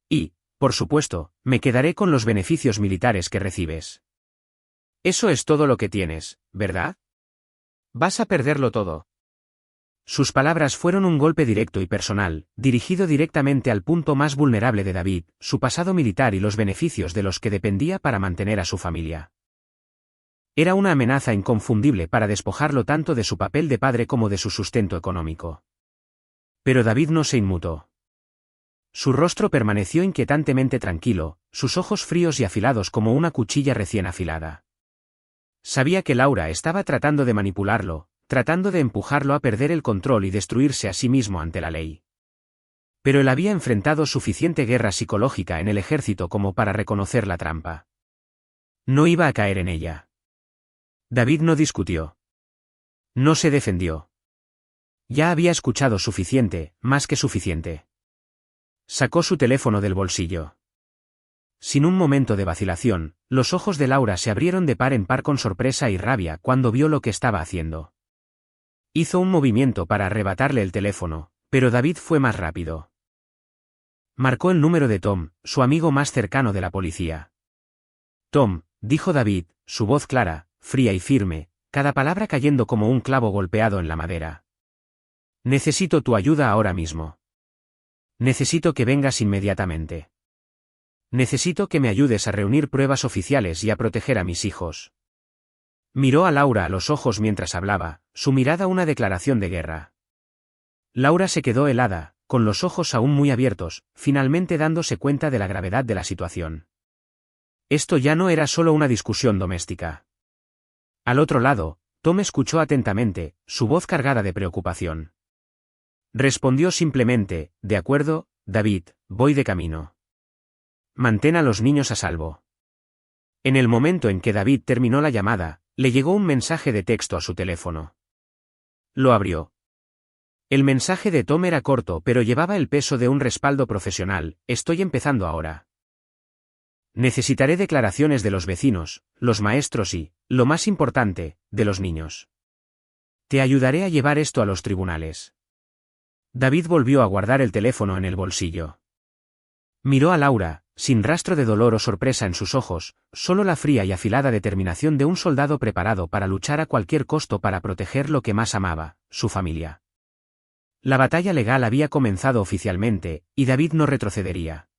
Y, por supuesto, me quedaré con los beneficios militares que recibes. Eso es todo lo que tienes, ¿verdad? Vas a perderlo todo. Sus palabras fueron un golpe directo y personal, dirigido directamente al punto más vulnerable de David, su pasado militar y los beneficios de los que dependía para mantener a su familia. Era una amenaza inconfundible para despojarlo tanto de su papel de padre como de su sustento económico. Pero David no se inmutó. Su rostro permaneció inquietantemente tranquilo, sus ojos fríos y afilados como una cuchilla recién afilada. Sabía que Laura estaba tratando de manipularlo, tratando de empujarlo a perder el control y destruirse a sí mismo ante la ley. Pero él había enfrentado suficiente guerra psicológica en el ejército como para reconocer la trampa. No iba a caer en ella. David no discutió. No se defendió. Ya había escuchado suficiente, más que suficiente. Sacó su teléfono del bolsillo. Sin un momento de vacilación, los ojos de Laura se abrieron de par en par con sorpresa y rabia cuando vio lo que estaba haciendo. Hizo un movimiento para arrebatarle el teléfono, pero David fue más rápido. Marcó el número de Tom, su amigo más cercano de la policía. Tom, dijo David, su voz clara, fría y firme, cada palabra cayendo como un clavo golpeado en la madera. Necesito tu ayuda ahora mismo. Necesito que vengas inmediatamente. Necesito que me ayudes a reunir pruebas oficiales y a proteger a mis hijos. Miró a Laura a los ojos mientras hablaba, su mirada una declaración de guerra. Laura se quedó helada, con los ojos aún muy abiertos, finalmente dándose cuenta de la gravedad de la situación. Esto ya no era solo una discusión doméstica. Al otro lado, Tom escuchó atentamente, su voz cargada de preocupación. Respondió simplemente, de acuerdo, David, voy de camino. Mantén a los niños a salvo. En el momento en que David terminó la llamada, le llegó un mensaje de texto a su teléfono. Lo abrió. El mensaje de Tom era corto pero llevaba el peso de un respaldo profesional, estoy empezando ahora. Necesitaré declaraciones de los vecinos, los maestros y, lo más importante, de los niños. Te ayudaré a llevar esto a los tribunales. David volvió a guardar el teléfono en el bolsillo. Miró a Laura, sin rastro de dolor o sorpresa en sus ojos, solo la fría y afilada determinación de un soldado preparado para luchar a cualquier costo para proteger lo que más amaba, su familia. La batalla legal había comenzado oficialmente, y David no retrocedería.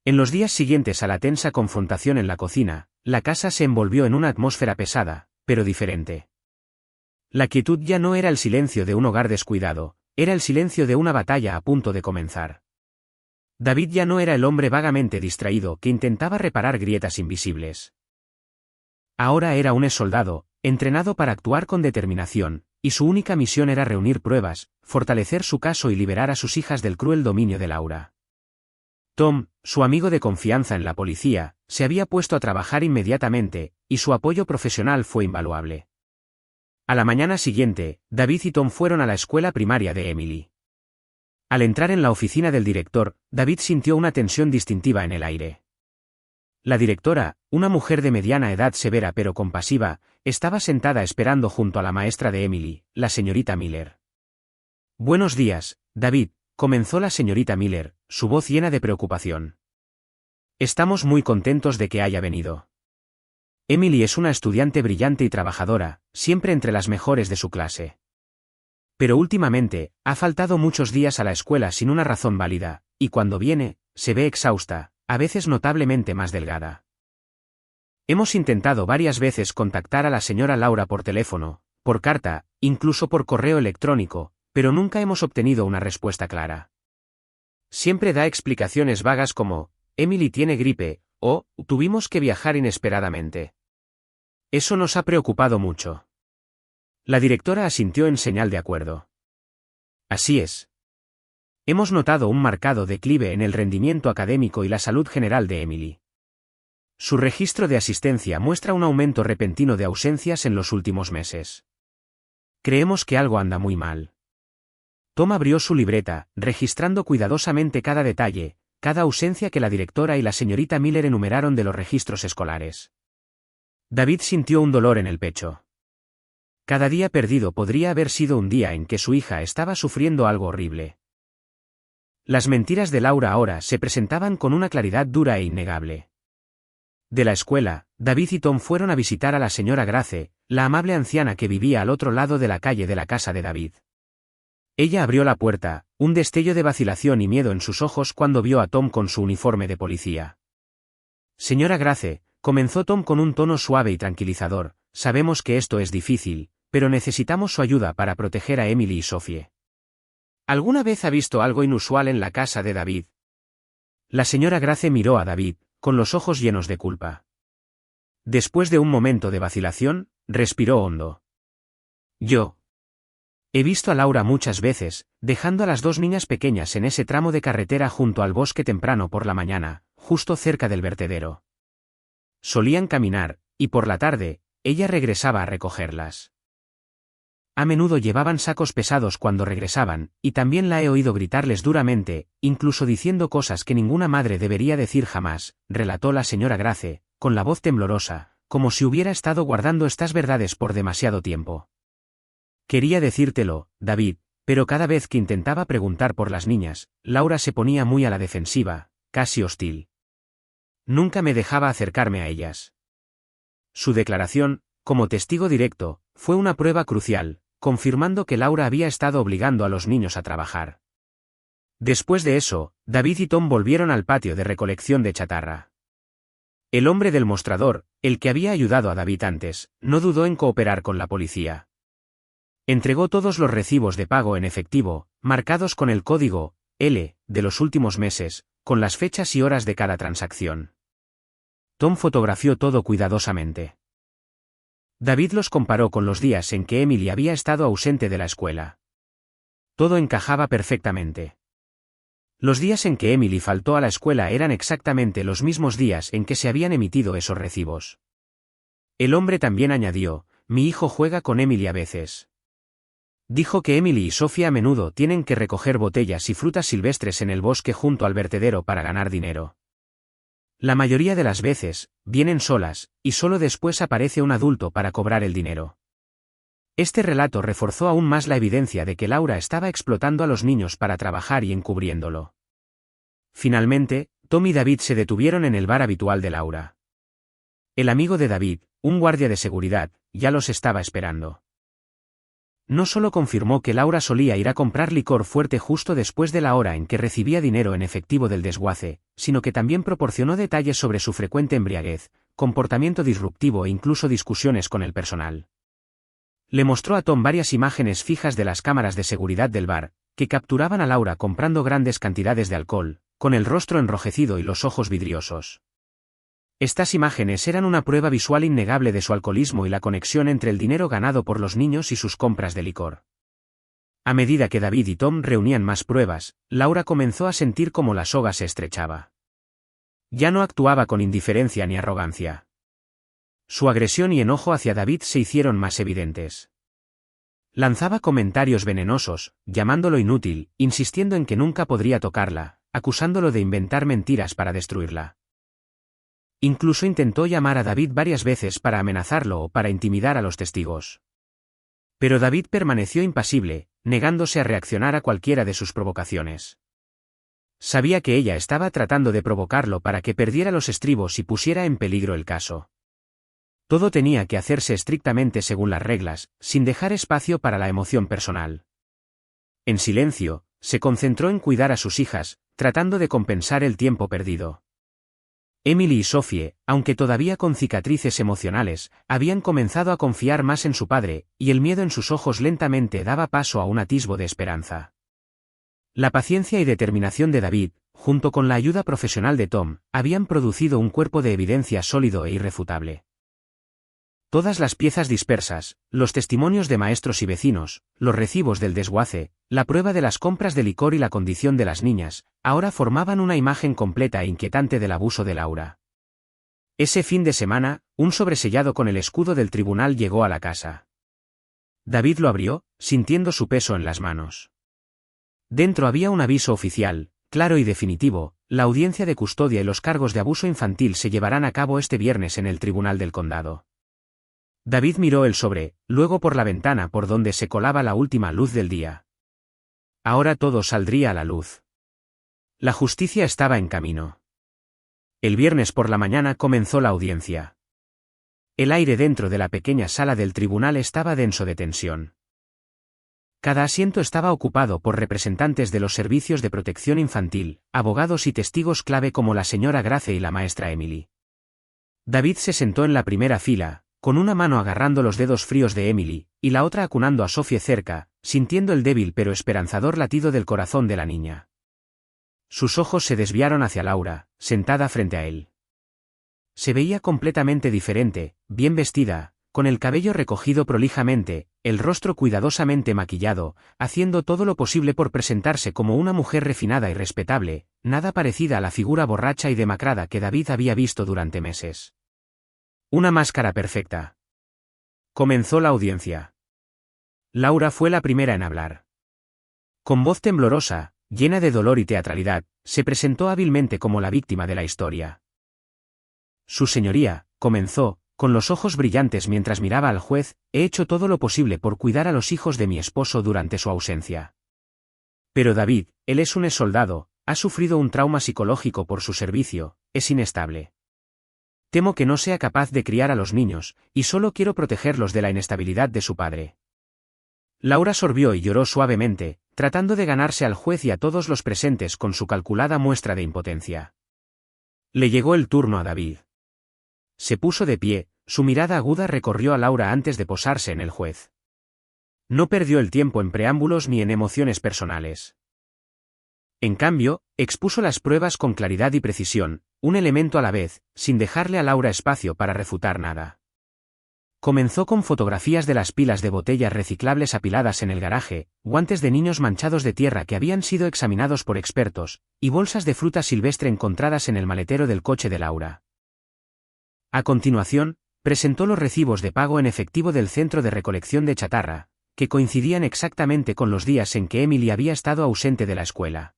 En los días siguientes a la tensa confrontación en la cocina, la casa se envolvió en una atmósfera pesada, pero diferente. La quietud ya no era el silencio de un hogar descuidado, era el silencio de una batalla a punto de comenzar. David ya no era el hombre vagamente distraído que intentaba reparar grietas invisibles. Ahora era un soldado, entrenado para actuar con determinación, y su única misión era reunir pruebas, fortalecer su caso y liberar a sus hijas del cruel dominio de Laura. Tom, su amigo de confianza en la policía, se había puesto a trabajar inmediatamente, y su apoyo profesional fue invaluable. A la mañana siguiente, David y Tom fueron a la escuela primaria de Emily. Al entrar en la oficina del director, David sintió una tensión distintiva en el aire. La directora, una mujer de mediana edad severa pero compasiva, estaba sentada esperando junto a la maestra de Emily, la señorita Miller. «Buenos días, David», comenzó la señorita Miller, su voz llena de preocupación. «Estamos muy contentos de que haya venido. Emily es una estudiante brillante y trabajadora, siempre entre las mejores de su clase. Pero últimamente, ha faltado muchos días a la escuela sin una razón válida, y cuando viene, se ve exhausta, a veces notablemente más delgada. Hemos intentado varias veces contactar a la señora Laura por teléfono, por carta, incluso por correo electrónico, pero nunca hemos obtenido una respuesta clara. Siempre da explicaciones vagas como, Emily tiene gripe, o, tuvimos que viajar inesperadamente. Eso nos ha preocupado mucho». La directora asintió en señal de acuerdo. «Así es. Hemos notado un marcado declive en el rendimiento académico y la salud general de Emily. Su registro de asistencia muestra un aumento repentino de ausencias en los últimos meses. Creemos que algo anda muy mal». Tom abrió su libreta, registrando cuidadosamente cada detalle, cada ausencia que la directora y la señorita Miller enumeraron de los registros escolares. David sintió un dolor en el pecho. Cada día perdido podría haber sido un día en que su hija estaba sufriendo algo horrible. Las mentiras de Laura ahora se presentaban con una claridad dura e innegable. De la escuela, David y Tom fueron a visitar a la señora Grace, la amable anciana que vivía al otro lado de la calle de la casa de David. Ella abrió la puerta, un destello de vacilación y miedo en sus ojos cuando vio a Tom con su uniforme de policía. «Señora Grace», comenzó Tom con un tono suave y tranquilizador, «sabemos que esto es difícil, pero necesitamos su ayuda para proteger a Emily y Sophie. ¿Alguna vez ha visto algo inusual en la casa de David?» La señora Grace miró a David, con los ojos llenos de culpa. Después de un momento de vacilación, respiró hondo. «Yo he visto a Laura muchas veces, dejando a las dos niñas pequeñas en ese tramo de carretera junto al bosque temprano por la mañana, justo cerca del vertedero. Solían caminar, y por la tarde, ella regresaba a recogerlas. A menudo llevaban sacos pesados cuando regresaban, y también la he oído gritarles duramente, incluso diciendo cosas que ninguna madre debería decir jamás», relató la señora Grace, con la voz temblorosa, como si hubiera estado guardando estas verdades por demasiado tiempo. «Quería decírtelo, David, pero cada vez que intentaba preguntar por las niñas, Laura se ponía muy a la defensiva, casi hostil. Nunca me dejaba acercarme a ellas». Su declaración, como testigo directo, fue una prueba crucial, confirmando que Laura había estado obligando a los niños a trabajar. Después de eso, David y Tom volvieron al patio de recolección de chatarra. El hombre del mostrador, el que había ayudado a David antes, no dudó en cooperar con la policía. Entregó todos los recibos de pago en efectivo, marcados con el código L, de los últimos meses, con las fechas y horas de cada transacción. Tom fotografió todo cuidadosamente. David los comparó con los días en que Emily había estado ausente de la escuela. Todo encajaba perfectamente. Los días en que Emily faltó a la escuela eran exactamente los mismos días en que se habían emitido esos recibos. El hombre también añadió, «Mi hijo juega con Emily a veces». Dijo que Emily y Sophie a menudo tienen que recoger botellas y frutas silvestres en el bosque junto al vertedero para ganar dinero. La mayoría de las veces, vienen solas, y solo después aparece un adulto para cobrar el dinero. Este relato reforzó aún más la evidencia de que Laura estaba explotando a los niños para trabajar y encubriéndolo. Finalmente, Tom y David se detuvieron en el bar habitual de Laura. El amigo de David, un guardia de seguridad, ya los estaba esperando. No solo confirmó que Laura solía ir a comprar licor fuerte justo después de la hora en que recibía dinero en efectivo del desguace, sino que también proporcionó detalles sobre su frecuente embriaguez, comportamiento disruptivo e incluso discusiones con el personal. Le mostró a Tom varias imágenes fijas de las cámaras de seguridad del bar, que capturaban a Laura comprando grandes cantidades de alcohol, con el rostro enrojecido y los ojos vidriosos. Estas imágenes eran una prueba visual innegable de su alcoholismo y la conexión entre el dinero ganado por los niños y sus compras de licor. A medida que David y Tom reunían más pruebas, Laura comenzó a sentir cómo la soga se estrechaba. Ya no actuaba con indiferencia ni arrogancia. Su agresión y enojo hacia David se hicieron más evidentes. Lanzaba comentarios venenosos, llamándolo inútil, insistiendo en que nunca podría tocarla, acusándolo de inventar mentiras para destruirla. Incluso intentó llamar a David varias veces para amenazarlo o para intimidar a los testigos. Pero David permaneció impasible, negándose a reaccionar a cualquiera de sus provocaciones. Sabía que ella estaba tratando de provocarlo para que perdiera los estribos y pusiera en peligro el caso. Todo tenía que hacerse estrictamente según las reglas, sin dejar espacio para la emoción personal. En silencio, se concentró en cuidar a sus hijas, tratando de compensar el tiempo perdido. Emily y Sophie, aunque todavía con cicatrices emocionales, habían comenzado a confiar más en su padre, y el miedo en sus ojos lentamente daba paso a un atisbo de esperanza. La paciencia y determinación de David, junto con la ayuda profesional de Tom, habían producido un cuerpo de evidencia sólido e irrefutable. Todas las piezas dispersas, los testimonios de maestros y vecinos, los recibos del desguace, la prueba de las compras de licor y la condición de las niñas, ahora formaban una imagen completa e inquietante del abuso de Laura. Ese fin de semana, un sobresellado con el escudo del tribunal llegó a la casa. David lo abrió, sintiendo su peso en las manos. Dentro había un aviso oficial, claro y definitivo: la audiencia de custodia y los cargos de abuso infantil se llevarán a cabo este viernes en el tribunal del condado. David miró el sobre, luego por la ventana por donde se colaba la última luz del día. Ahora todo saldría a la luz. La justicia estaba en camino. El viernes por la mañana comenzó la audiencia. El aire dentro de la pequeña sala del tribunal estaba denso de tensión. Cada asiento estaba ocupado por representantes de los servicios de protección infantil, abogados y testigos clave como la señora Grace y la maestra Emily. David se sentó en la primera fila, con una mano agarrando los dedos fríos de Emily, y la otra acunando a Sophie cerca, sintiendo el débil pero esperanzador latido del corazón de la niña. Sus ojos se desviaron hacia Laura, sentada frente a él. Se veía completamente diferente, bien vestida, con el cabello recogido prolijamente, el rostro cuidadosamente maquillado, haciendo todo lo posible por presentarse como una mujer refinada y respetable, nada parecida a la figura borracha y demacrada que David había visto durante meses. Una máscara perfecta. Comenzó la audiencia. Laura fue la primera en hablar. Con voz temblorosa, llena de dolor y teatralidad, se presentó hábilmente como la víctima de la historia. Su señoría, comenzó, con los ojos brillantes mientras miraba al juez: he hecho todo lo posible por cuidar a los hijos de mi esposo durante su ausencia. Pero David, él es un exsoldado, ha sufrido un trauma psicológico por su servicio, es inestable. Temo que no sea capaz de criar a los niños, y solo quiero protegerlos de la inestabilidad de su padre. Laura sorbió y lloró suavemente, tratando de ganarse al juez y a todos los presentes con su calculada muestra de impotencia. Le llegó el turno a David. Se puso de pie, su mirada aguda recorrió a Laura antes de posarse en el juez. No perdió el tiempo en preámbulos ni en emociones personales. En cambio, expuso las pruebas con claridad y precisión, un elemento a la vez, sin dejarle a Laura espacio para refutar nada. Comenzó con fotografías de las pilas de botellas reciclables apiladas en el garaje, guantes de niños manchados de tierra que habían sido examinados por expertos, y bolsas de fruta silvestre encontradas en el maletero del coche de Laura. A continuación, presentó los recibos de pago en efectivo del centro de recolección de chatarra, que coincidían exactamente con los días en que Emily había estado ausente de la escuela.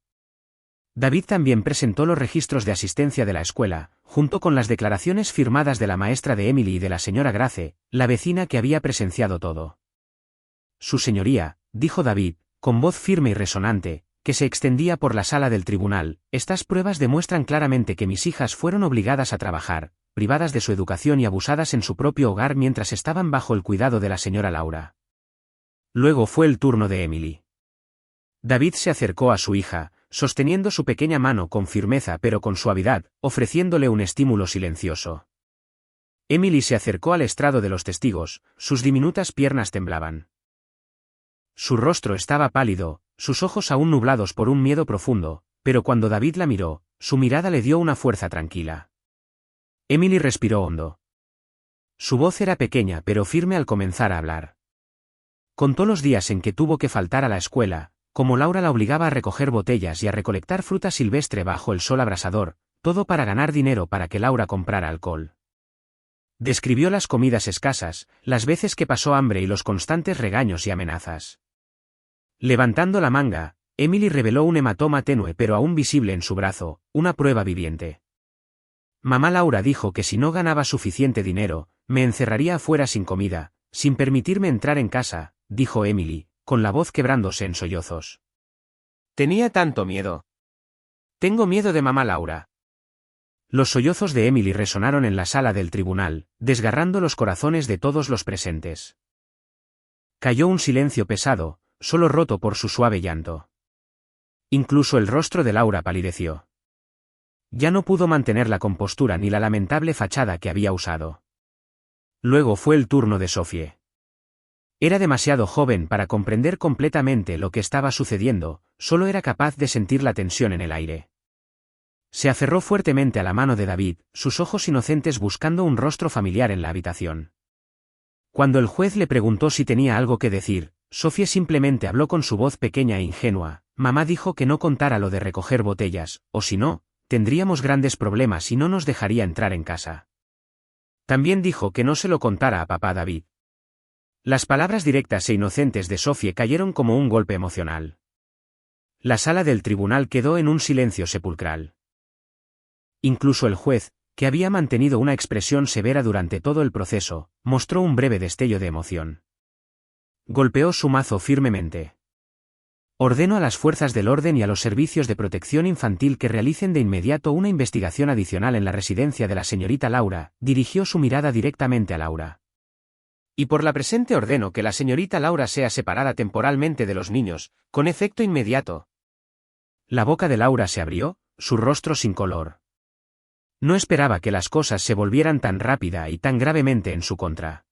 David también presentó los registros de asistencia de la escuela, junto con las declaraciones firmadas de la maestra de Emily y de la señora Grace, la vecina que había presenciado todo. Su señoría, dijo David, con voz firme y resonante, que se extendía por la sala del tribunal, estas pruebas demuestran claramente que mis hijas fueron obligadas a trabajar, privadas de su educación y abusadas en su propio hogar mientras estaban bajo el cuidado de la señora Laura. Luego fue el turno de Emily. David se acercó a su hija, sosteniendo su pequeña mano con firmeza pero con suavidad, ofreciéndole un estímulo silencioso. Emily se acercó al estrado de los testigos, sus diminutas piernas temblaban. Su rostro estaba pálido, sus ojos aún nublados por un miedo profundo, pero cuando David la miró, su mirada le dio una fuerza tranquila. Emily respiró hondo. Su voz era pequeña pero firme al comenzar a hablar. Contó los días en que tuvo que faltar a la escuela, como Laura la obligaba a recoger botellas y a recolectar fruta silvestre bajo el sol abrasador, todo para ganar dinero para que Laura comprara alcohol. Describió las comidas escasas, las veces que pasó hambre y los constantes regaños y amenazas. Levantando la manga, Emily reveló un hematoma tenue pero aún visible en su brazo, una prueba viviente. Mamá Laura dijo que si no ganaba suficiente dinero, me encerraría afuera sin comida, sin permitirme entrar en casa, dijo Emily, con la voz quebrándose en sollozos. Tenía tanto miedo. Tengo miedo de mamá Laura. Los sollozos de Emily resonaron en la sala del tribunal, desgarrando los corazones de todos los presentes. Cayó un silencio pesado, solo roto por su suave llanto. Incluso el rostro de Laura palideció. Ya no pudo mantener la compostura ni la lamentable fachada que había usado. Luego fue el turno de Sophie. Era demasiado joven para comprender completamente lo que estaba sucediendo, solo era capaz de sentir la tensión en el aire. Se aferró fuertemente a la mano de David, sus ojos inocentes buscando un rostro familiar en la habitación. Cuando el juez le preguntó si tenía algo que decir, Sophie simplemente habló con su voz pequeña e ingenua. Mamá dijo que no contara lo de recoger botellas, o si no, tendríamos grandes problemas y no nos dejaría entrar en casa. También dijo que no se lo contara a papá David. Las palabras directas e inocentes de Sophie cayeron como un golpe emocional. La sala del tribunal quedó en un silencio sepulcral. Incluso el juez, que había mantenido una expresión severa durante todo el proceso, mostró un breve destello de emoción. Golpeó su mazo firmemente. Ordeno a las fuerzas del orden y a los servicios de protección infantil que realicen de inmediato una investigación adicional en la residencia de la señorita Laura, dirigió su mirada directamente a Laura. Y por la presente ordeno que la señorita Laura sea separada temporalmente de los niños, con efecto inmediato. La boca de Laura se abrió, su rostro sin color. No esperaba que las cosas se volvieran tan rápida y tan gravemente en su contra.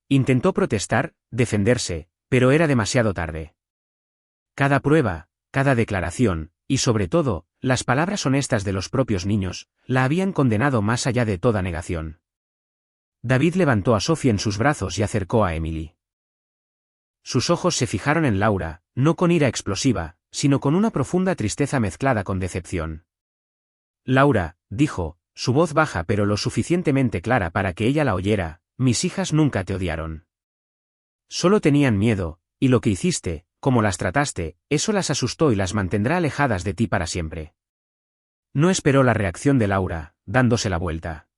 Intentó protestar, defenderse, pero era demasiado tarde. Cada prueba, cada declaración, y sobre todo, las palabras honestas de los propios niños, la habían condenado más allá de toda negación. David levantó a Sophie en sus brazos y acercó a Emily. Sus ojos se fijaron en Laura, no con ira explosiva, sino con una profunda tristeza mezclada con decepción. Laura, dijo, su voz baja pero lo suficientemente clara para que ella la oyera, mis hijas nunca te odiaron. Solo tenían miedo, y lo que hiciste, como las trataste, eso las asustó y las mantendrá alejadas de ti para siempre. No esperó la reacción de Laura, dándose la vuelta.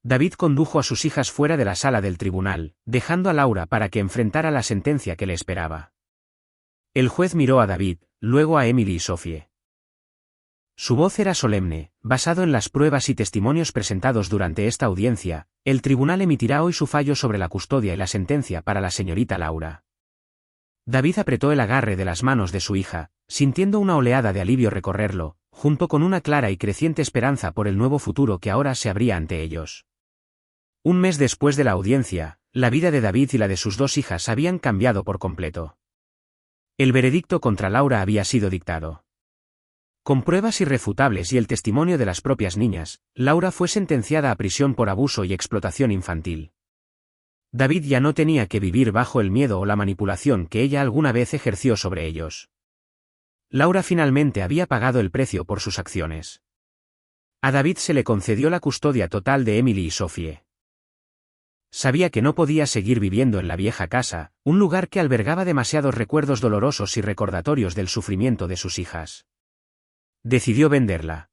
David condujo a sus hijas fuera de la sala del tribunal, dejando a Laura para que enfrentara la sentencia que le esperaba. El juez miró a David, luego a Emily y Sophie. Su voz era solemne, basado en las pruebas y testimonios presentados durante esta audiencia, el tribunal emitirá hoy su fallo sobre la custodia y la sentencia para la señorita Laura. David apretó el agarre de las manos de su hija, sintiendo una oleada de alivio recorrerlo, junto con una clara y creciente esperanza por el nuevo futuro que ahora se abría ante ellos. Un mes después de la audiencia, la vida de David y la de sus dos hijas habían cambiado por completo. El veredicto contra Laura había sido dictado. Con pruebas irrefutables y el testimonio de las propias niñas, Laura fue sentenciada a prisión por abuso y explotación infantil. David ya no tenía que vivir bajo el miedo o la manipulación que ella alguna vez ejerció sobre ellos. Laura finalmente había pagado el precio por sus acciones. A David se le concedió la custodia total de Emily y Sophie. Sabía que no podía seguir viviendo en la vieja casa, un lugar que albergaba demasiados recuerdos dolorosos y recordatorios del sufrimiento de sus hijas. Decidió venderla.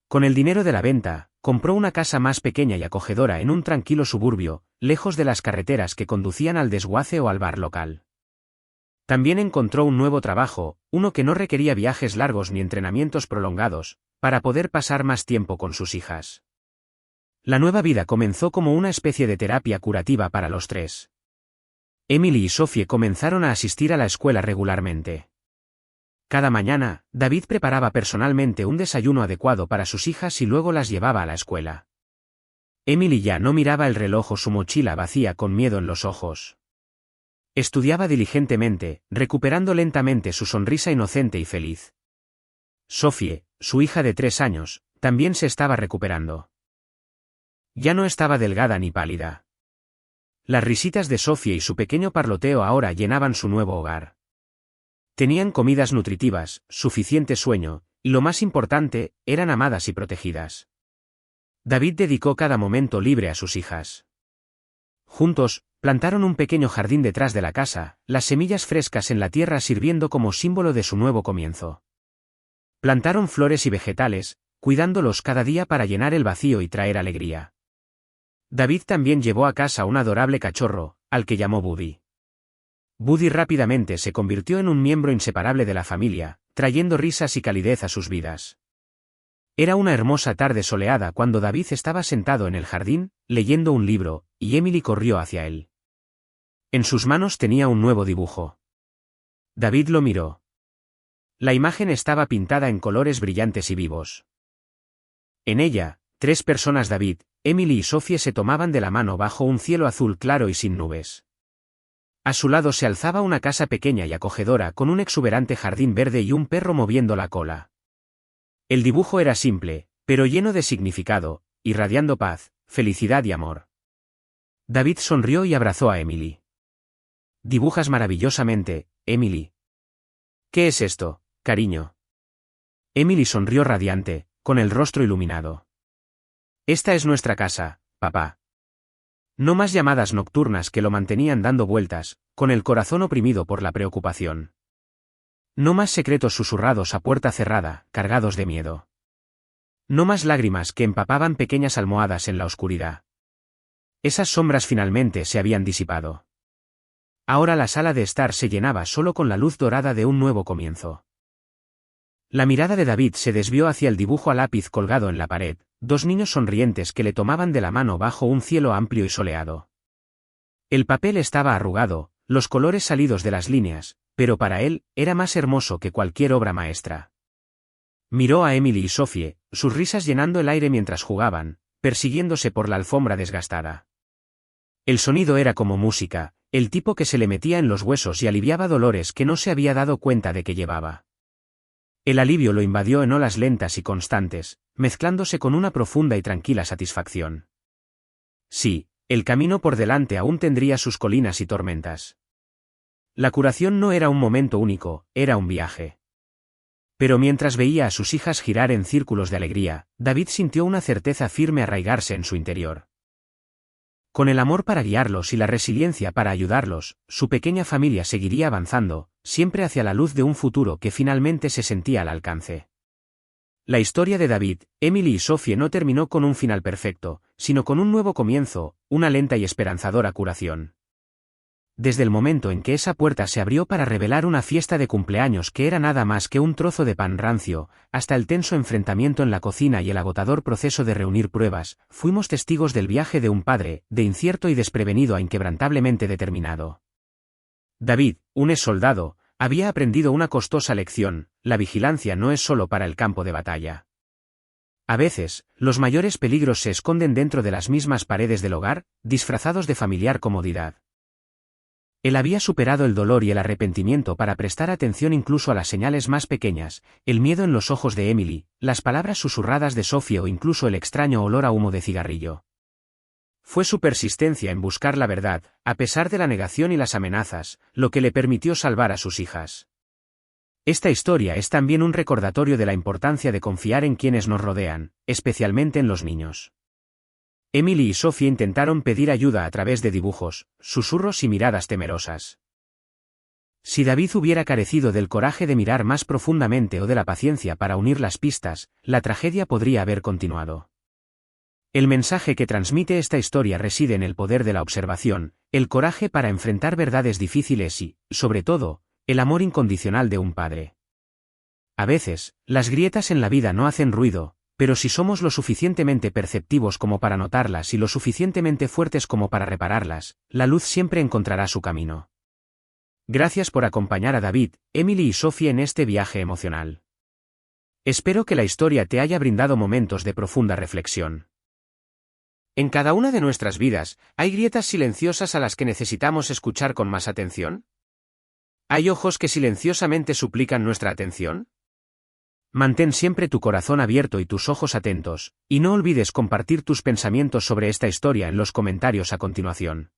Con el dinero de la venta, compró una casa más pequeña y acogedora en un tranquilo suburbio, lejos de las carreteras que conducían al desguace o al bar local. También encontró un nuevo trabajo, uno que no requería viajes largos ni entrenamientos prolongados, para poder pasar más tiempo con sus hijas. La nueva vida comenzó como una especie de terapia curativa para los tres. Emily y Sophie comenzaron a asistir a la escuela regularmente. Cada mañana, David preparaba personalmente un desayuno adecuado para sus hijas y luego las llevaba a la escuela. Emily ya no miraba el reloj o su mochila vacía con miedo en los ojos. Estudiaba diligentemente, recuperando lentamente su sonrisa inocente y feliz. Sophie, su hija de 3 años, también se estaba recuperando. Ya no estaba delgada ni pálida. Las risitas de Sophie y su pequeño parloteo ahora llenaban su nuevo hogar. Tenían comidas nutritivas, suficiente sueño, y lo más importante, eran amadas y protegidas. David dedicó cada momento libre a sus hijas. Juntos, plantaron un pequeño jardín detrás de la casa, las semillas frescas en la tierra sirviendo como símbolo de su nuevo comienzo. Plantaron flores y vegetales, cuidándolos cada día para llenar el vacío y traer alegría. David también llevó a casa un adorable cachorro, al que llamó Buddy. Buddy rápidamente se convirtió en un miembro inseparable de la familia, trayendo risas y calidez a sus vidas. Era una hermosa tarde soleada cuando David estaba sentado en el jardín, leyendo un libro, y Emily corrió hacia él. En sus manos tenía un nuevo dibujo. David lo miró. La imagen estaba pintada en colores brillantes y vivos. En ella, 3 personas David, Emily y Sophie se tomaban de la mano bajo un cielo azul claro y sin nubes. A su lado se alzaba una casa pequeña y acogedora con un exuberante jardín verde y un perro moviendo la cola. El dibujo era simple, pero lleno de significado, irradiando paz, felicidad y amor. David sonrió y abrazó a Emily. «Dibujas maravillosamente, Emily». «¿Qué es esto, cariño?» Emily sonrió radiante, con el rostro iluminado. «Esta es nuestra casa, papá». No más llamadas nocturnas que lo mantenían dando vueltas, con el corazón oprimido por la preocupación. No más secretos susurrados a puerta cerrada, cargados de miedo. No más lágrimas que empapaban pequeñas almohadas en la oscuridad. Esas sombras finalmente se habían disipado. Ahora la sala de estar se llenaba solo con la luz dorada de un nuevo comienzo. La mirada de David se desvió hacia el dibujo a lápiz colgado en la pared, 2 niños sonrientes que le tomaban de la mano bajo un cielo amplio y soleado. El papel estaba arrugado, los colores salidos de las líneas, pero para él, era más hermoso que cualquier obra maestra. Miró a Emily y Sophie, sus risas llenando el aire mientras jugaban, persiguiéndose por la alfombra desgastada. El sonido era como música, el tipo que se le metía en los huesos y aliviaba dolores que no se había dado cuenta de que llevaba. El alivio lo invadió en olas lentas y constantes, mezclándose con una profunda y tranquila satisfacción. Sí, el camino por delante aún tendría sus colinas y tormentas. La curación no era un momento único, era un viaje. Pero mientras veía a sus hijas girar en círculos de alegría, David sintió una certeza firme arraigarse en su interior. Con el amor para guiarlos y la resiliencia para ayudarlos, su pequeña familia seguiría avanzando, siempre hacia la luz de un futuro que finalmente se sentía al alcance. La historia de David, Emily y Sophie no terminó con un final perfecto, sino con un nuevo comienzo, una lenta y esperanzadora curación. Desde el momento en que esa puerta se abrió para revelar una fiesta de cumpleaños que era nada más que un trozo de pan rancio, hasta el tenso enfrentamiento en la cocina y el agotador proceso de reunir pruebas, fuimos testigos del viaje de un padre, de incierto y desprevenido a inquebrantablemente determinado. David, un exsoldado, había aprendido una costosa lección: la vigilancia no es solo para el campo de batalla. A veces, los mayores peligros se esconden dentro de las mismas paredes del hogar, disfrazados de familiar comodidad. Él había superado el dolor y el arrepentimiento para prestar atención incluso a las señales más pequeñas, el miedo en los ojos de Emily, las palabras susurradas de Sophie o incluso el extraño olor a humo de cigarrillo. Fue su persistencia en buscar la verdad, a pesar de la negación y las amenazas, lo que le permitió salvar a sus hijas. Esta historia es también un recordatorio de la importancia de confiar en quienes nos rodean, especialmente en los niños. Emily y Sophie intentaron pedir ayuda a través de dibujos, susurros y miradas temerosas. Si David hubiera carecido del coraje de mirar más profundamente o de la paciencia para unir las pistas, la tragedia podría haber continuado. El mensaje que transmite esta historia reside en el poder de la observación, el coraje para enfrentar verdades difíciles y, sobre todo, el amor incondicional de un padre. A veces, las grietas en la vida no hacen ruido, pero si somos lo suficientemente perceptivos como para notarlas y lo suficientemente fuertes como para repararlas, la luz siempre encontrará su camino. Gracias por acompañar a David, Emily y Sophie en este viaje emocional. Espero que la historia te haya brindado momentos de profunda reflexión. ¿En cada una de nuestras vidas, hay grietas silenciosas a las que necesitamos escuchar con más atención? ¿Hay ojos que silenciosamente suplican nuestra atención? Mantén siempre tu corazón abierto y tus ojos atentos, y no olvides compartir tus pensamientos sobre esta historia en los comentarios a continuación.